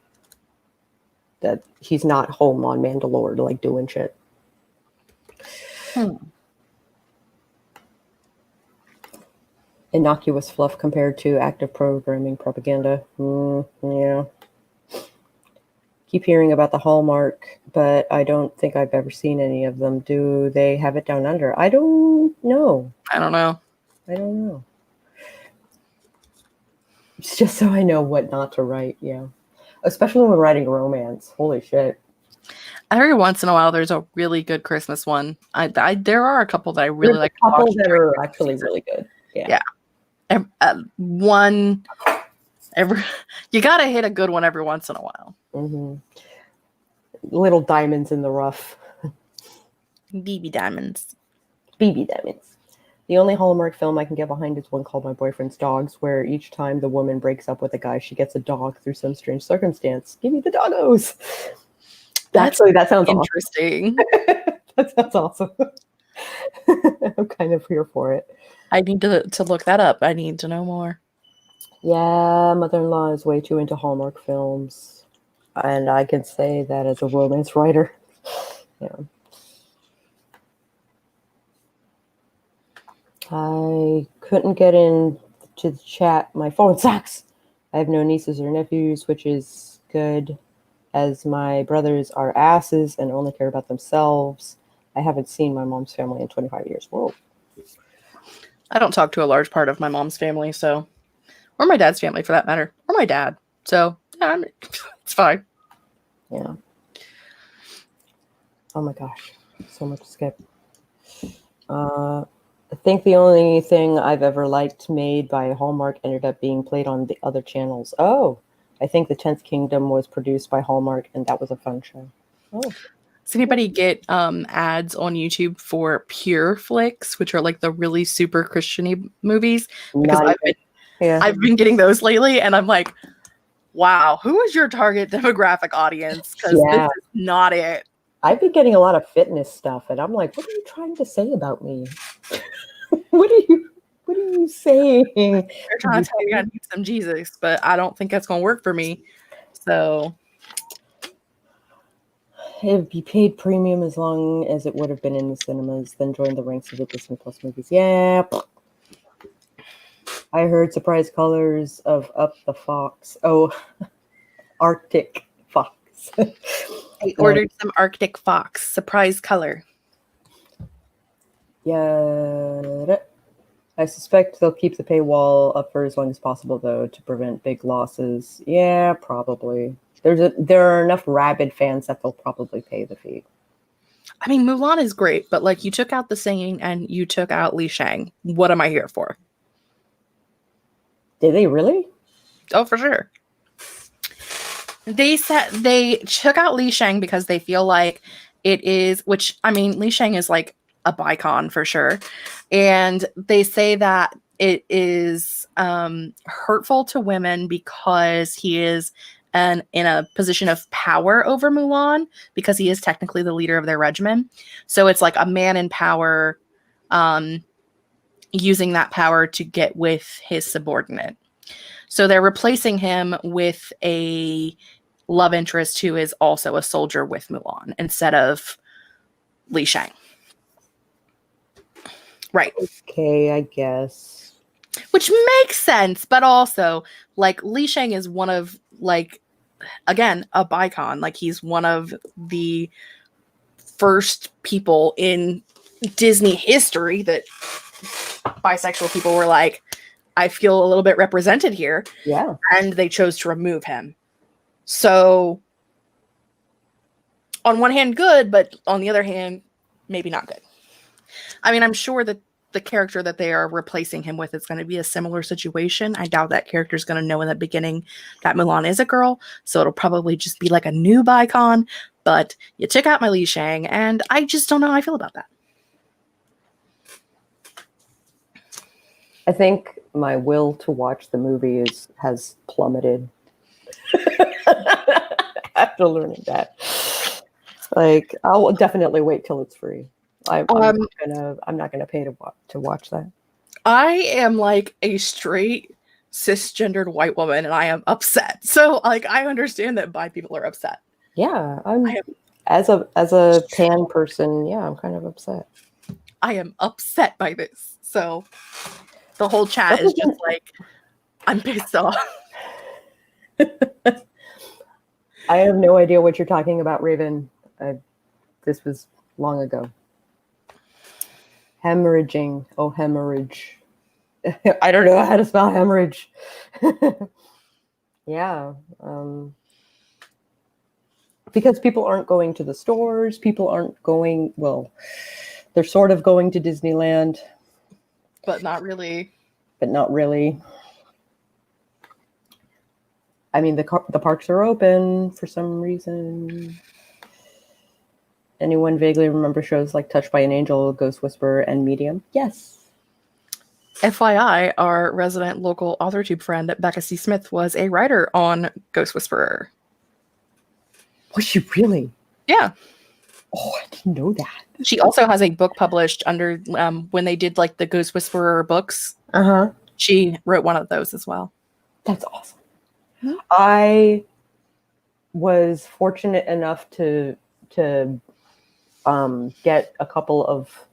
that. He's not home on Mandalore like doing shit. Innocuous fluff compared to active programming propaganda. Yeah. Keep hearing about the Hallmark, but I don't think I've ever seen any of them. Do they have it down under? I don't know. It's just so I know what not to write. Yeah. Especially when writing romance. Holy shit. Every once in a while, there's a really good Christmas one. There are a couple that I really like. A couple that are actually really good. Yeah. You gotta hit a good one every once in a while. Mm-hmm. Little diamonds in the rough. BB diamonds. The only Hallmark film I can get behind is one called My Boyfriend's Dogs, where each time the woman breaks up with a guy, she gets a dog through some strange circumstance. Give me the doggos. That sounds interesting. Awesome. That sounds awesome. I'm kind of here for it. I need to look that up. I need to know more. Yeah, mother-in-law is way too into Hallmark films. And I can say that as a romance writer. Yeah. I couldn't get into the chat. My phone sucks. I have no nieces or nephews, which is good, as my brothers are asses and only care about themselves. I haven't seen my mom's family in 25 years. Whoa. I don't talk to a large part of my mom's family, or my dad's family for that matter, or my dad. So yeah, it's fine. Yeah. Oh my gosh, so much to skip. I think the only thing I've ever liked made by Hallmark ended up being played on the other channels. Oh, I think The 10th Kingdom was produced by Hallmark, and that was a fun show. Oh. Does anybody get ads on YouTube for Pure Flicks, which are like the really super Christian-y movies? Because I've been getting those lately, and I'm like, wow, who is your target demographic audience? Because this is not it. I've been getting a lot of fitness stuff, and I'm like, what are you trying to say about me? What are you saying? They're trying to tell me I need some Jesus, but I don't think that's going to work for me. So it'd be paid premium as long as it would have been in the cinemas, then join the ranks of the Disney Plus movies. Yeah. I heard surprise colors of Up the Fox. Oh, Arctic Fox. I ordered some Arctic Fox surprise color. Yeah. I suspect they'll keep the paywall up for as long as possible, though, to prevent big losses. Yeah, probably. There are enough rabid fans that they'll probably pay the fee. I mean, Mulan is great, but like you took out the singing and you took out Li Shang. What am I here for? Did they really? Oh, for sure. They said they took out Li Shang because they feel like it is, which I mean, Li Shang is like a bicon for sure. And they say that it is hurtful to women because he is in a position of power over Mulan because he is technically the leader of their regimen. So it's like a man in power using that power to get with his subordinate. So they're replacing him with a love interest who is also a soldier with Mulan instead of Li Shang. Right. Okay, I guess. Which makes sense, but also, like, Li Shang is one of, like, again, a bicon. Like, he's one of the first people in Disney history that bisexual people were like, I feel a little bit represented here. Yeah. And they chose to remove him. So, on one hand, good, but on the other hand, maybe not good. I mean, I'm sure that the character that they are replacing him with is going to be a similar situation. I doubt that character is going to know in the beginning that Mulan is a girl, so it'll probably just be like a new bicon. But you took out my Li Shang, and I just don't know how I feel about that. I think my will to watch the movie has plummeted after learning that. Like, I'll definitely wait till it's free. I'm not gonna pay to watch that. I am like a straight cisgendered white woman, and I am upset. So, like, I understand that bi people are upset. Yeah, as a pan person. Yeah, I'm kind of upset. I am upset by this. So, the whole chat is just like, I'm pissed off. I have no idea what you're talking about, Raven. This was long ago. Hemorrhaging. Oh, hemorrhage. I don't know how to spell hemorrhage. Yeah. Because people aren't going to the stores. People aren't going, well, they're sort of going to Disneyland. But not really. But not really. I mean, the parks are open for some reason. Anyone vaguely remember shows like Touched by an Angel, Ghost Whisperer, and Medium? Yes. FYI, our resident local AuthorTube friend, Becca C. Smith, was a writer on Ghost Whisperer. Was she really? Yeah. Oh, I didn't know that. She also has a book published under, when they did like the Ghost Whisperer books. Uh-huh. She wrote one of those as well. That's awesome. Mm-hmm. I was fortunate enough to get a couple of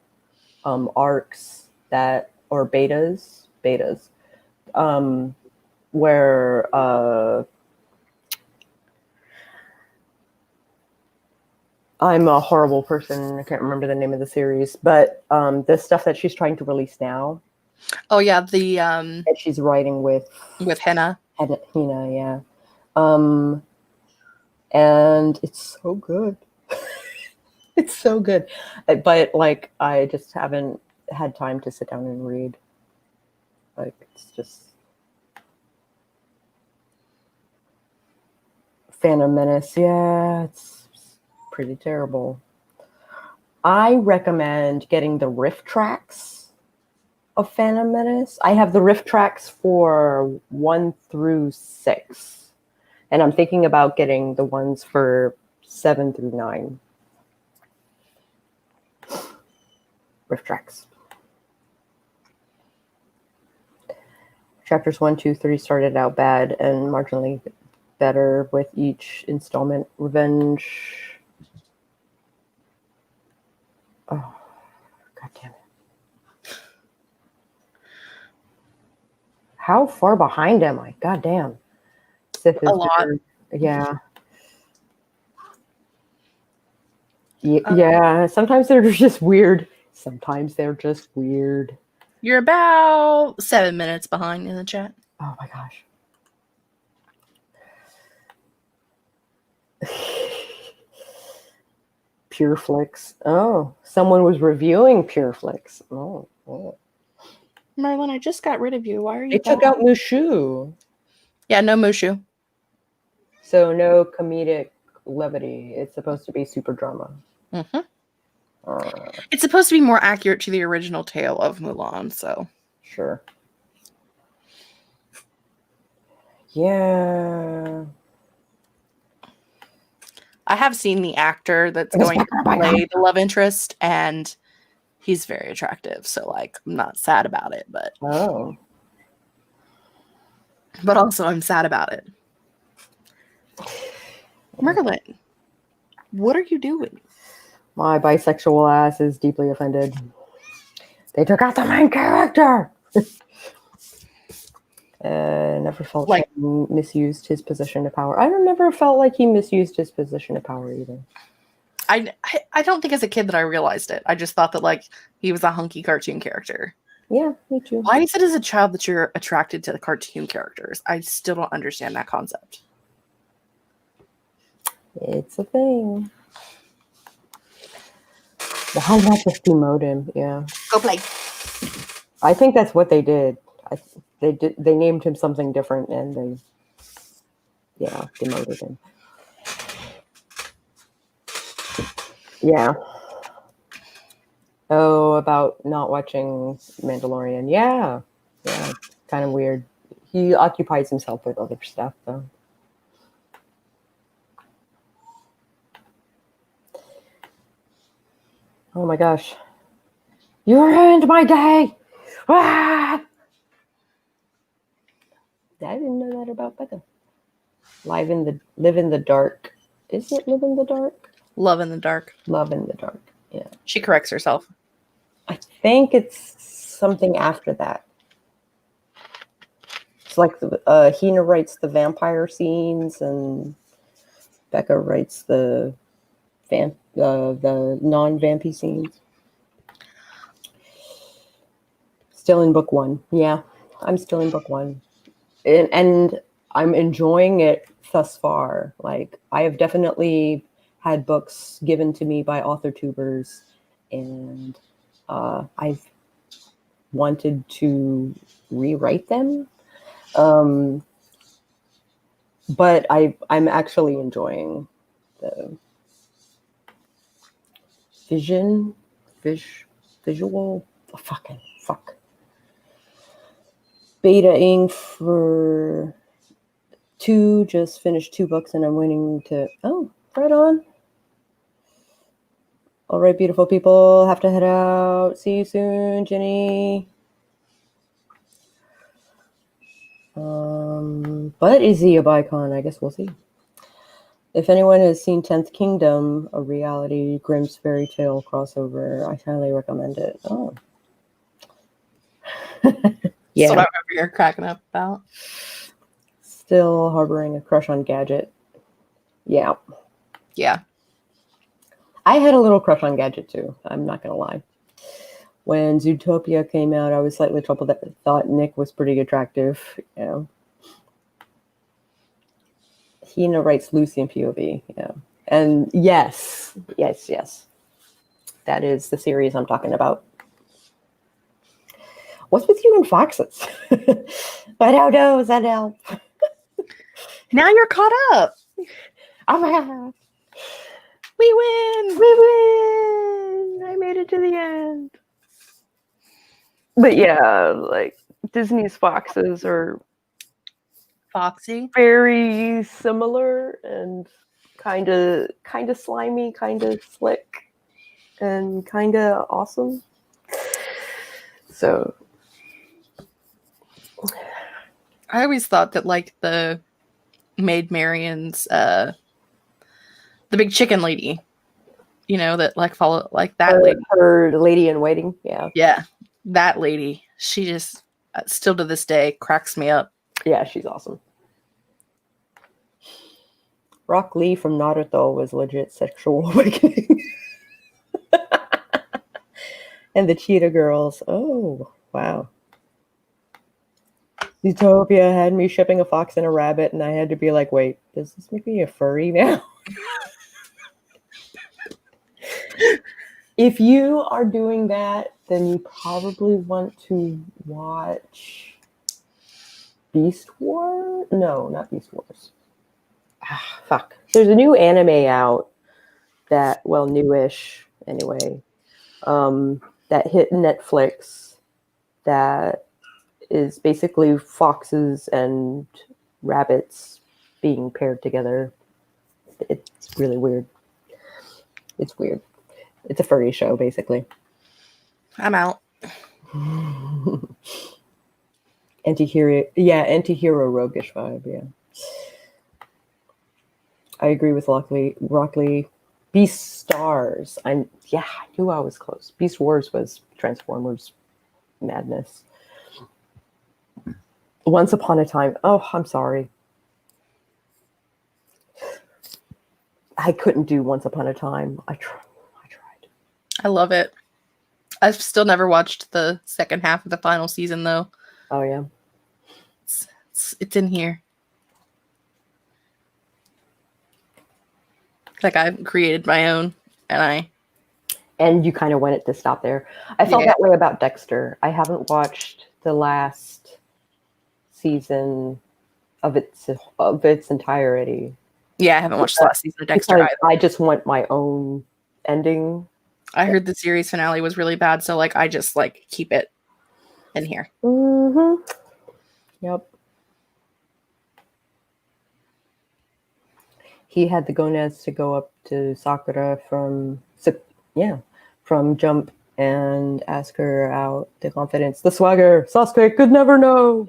arcs or betas, where I'm a horrible person. I can't remember the name of the series, but the stuff that she's trying to release now. Oh yeah, that she's writing with Henna. Hina, yeah. And it's so good. It's so good. But like, I just haven't had time to sit down and read. Like, it's just Phantom Menace. Yeah, it's pretty terrible. I recommend getting the riff tracks of Phantom Menace. I have the riff tracks for 1 through 6. And I'm thinking about getting the ones for 7 through 9. Riff tracks. Chapters 1, 2, 3 started out bad and marginally better with each installment. Revenge. Oh, God damn it. How far behind am I? God damn. Sith is a lot. Yeah. Yeah. Sometimes they're just weird. Sometimes they're just weird. You're about 7 minutes behind in the chat. Oh my gosh. Pure Flix. Oh, someone was reviewing Pure Flix. Oh. Merlin, I just got rid of you. Why are you? They took out Mushu. Yeah, no Mushu. So no comedic levity. It's supposed to be super drama. Mm-hmm. It's supposed to be more accurate to the original tale of Mulan, so. Sure. Yeah. I have seen the actor that's going to play the love interest, and he's very attractive, so, like, I'm not sad about it, but also I'm sad about it. Merlin, what are you doing? My bisexual ass is deeply offended. They took out the main character. Never felt like he misused his position of power. I never felt like he misused his position of power either. I don't think as a kid that I realized it. I just thought that, like, he was a hunky cartoon character. Yeah, me too. Why is it as a child that you're attracted to the cartoon characters? I still don't understand that concept. It's a thing. Why not just demote him? Yeah. Go play. I think that's what they did. They named him something different and they demoted him. Yeah. Oh, about not watching Mandalorian. Yeah. Yeah. Kind of weird. He occupies himself with other stuff though. Oh my gosh. You ruined my day! Ah! I didn't know that about Becca. Live in the dark. Is it live in the dark? Love in the dark. Love in the dark. Yeah. She corrects herself. I think it's something after that. It's like Hina writes the vampire scenes and Becca writes the non-vampy scenes. Still in book 1. Yeah, I'm still in book 1. And I'm enjoying it thus far. Like, I have definitely had books given to me by author tubers, and I've wanted to rewrite them. But I'm actually enjoying the visual beta-ing for 2, just finished 2 books and I'm waiting to right on. All right, beautiful people, have to head out. See you soon, Jenny. But is he a Bicon? I guess we'll see. If anyone has seen 10th Kingdom, a reality Grimm's fairy tale crossover, I highly recommend it. Oh. Yeah. So what you're cracking up about? Still harboring a crush on Gadget. Yeah. Yeah. I had a little crush on Gadget too. I'm not gonna lie. When Zootopia came out, I was slightly troubled that I thought Nick was pretty attractive. You know. Hina writes Lucy in POV. Yeah. And yes. That is the series I'm talking about. What's with you and foxes? I don't know. Does that help? Now you're caught up. Oh my god. We win. I made it to the end. But yeah, like Disney's foxes are foxy, very similar and kind of slimy, kind of slick, and kind of awesome. So I always thought that, like, the Maid Marian's the big chicken lady, you know, that like follow like that lady, her lady in waiting. Yeah, that lady, she just still to this day cracks me up. Yeah, she's awesome. Rock Lee from Naruto was legit sexual awakening. And the Cheetah Girls. Oh, wow. Utopia had me shipping a fox and a rabbit, and I had to be like, wait, does this make me a furry now? If you are doing that, then you probably want to watch Beast Wars? No, not Beast Wars. fuck. There's a new anime out that, well, newish anyway, that hit Netflix that is basically foxes and rabbits being paired together. It's really weird. It's weird. It's a furry show, basically. I'm out. Anti-hero roguish vibe, yeah. I agree with Rockley. Beast Stars. I knew I was close. Beast Wars was Transformers madness. Once Upon a Time. Oh, I'm sorry. I couldn't do Once Upon a Time. I tried. I love it. I've still never watched the second half of the final season, though. Oh, yeah. It's in here. Like I've created my own, and you kind of want it to stop there. I felt that way about Dexter. I haven't watched the last season of its entirety. Yeah, I haven't watched the last season of Dexter either. I just want my own ending. I heard the series finale was really bad, so like I just like keep it in here. Mm-hmm. Yep. He had the gonads to go up to Sakura from Jump and ask her out the confidence. The swagger Sasuke could never know.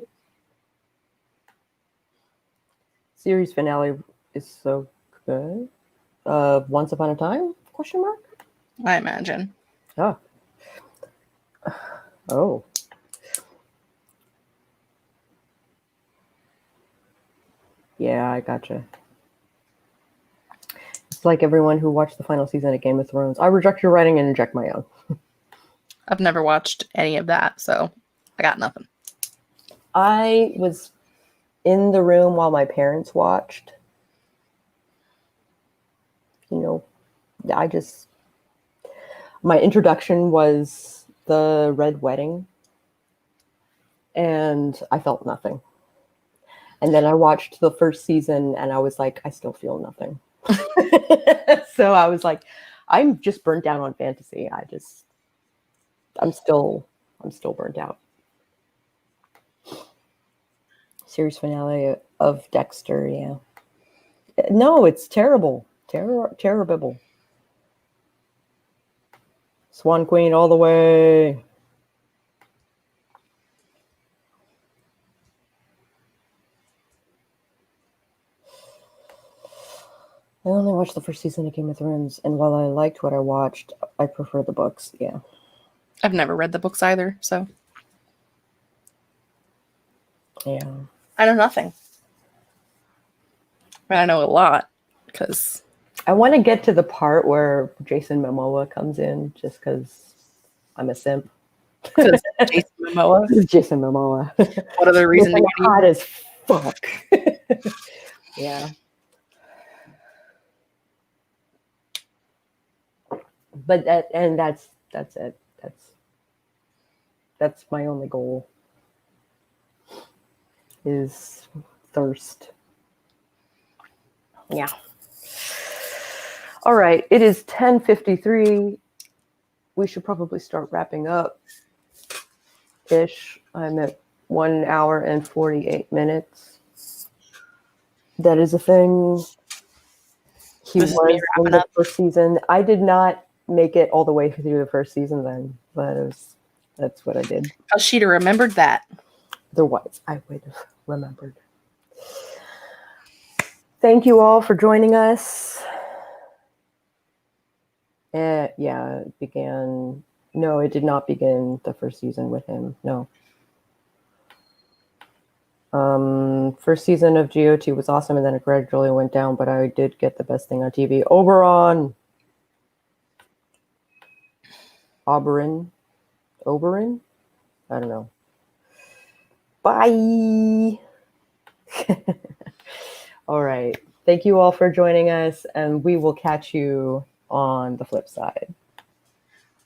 Series finale is so good. Once Upon a Time? ? I imagine. Oh. Yeah, I gotcha. It's like everyone who watched the final season of Game of Thrones. I reject your writing and inject my own. I've never watched any of that, so I got nothing. I was in the room while my parents watched. My introduction was the Red Wedding, and I felt nothing. And then I watched the first season, and I was like, I still feel nothing. So I was like, I'm just burnt out on fantasy. I'm still burnt out. Series finale of Dexter, yeah. No, it's terrible. Terrible. Swan Queen all the way. I only watched the first season of Game of Thrones, and while I liked what I watched, I prefer the books, yeah. I've never read the books either, so. Yeah. I know nothing. But I know a lot, because... I want to get to the part where Jason Momoa comes in, just because I'm a simp. Because Jason Momoa? Jason Momoa. What other reason to get hot as fuck. Yeah. But that's it. That's my only goal. Is thirst. Yeah. All right. It is 10:53. We should probably start wrapping up. I'm at 1 hour and 48 minutes. That is a thing. He was in the first season. I did not make it all the way through the first season then, but that's what I did. How she'd have remembered that. Otherwise, I would have remembered. Thank you all for joining us. It began. No, it did not begin the first season with him. No. First season of GOT was awesome, and then it gradually went down, but I did get the best thing on TV. Oberon? I don't know. Bye. All right. Thank you all for joining us, and we will catch you on the flip side.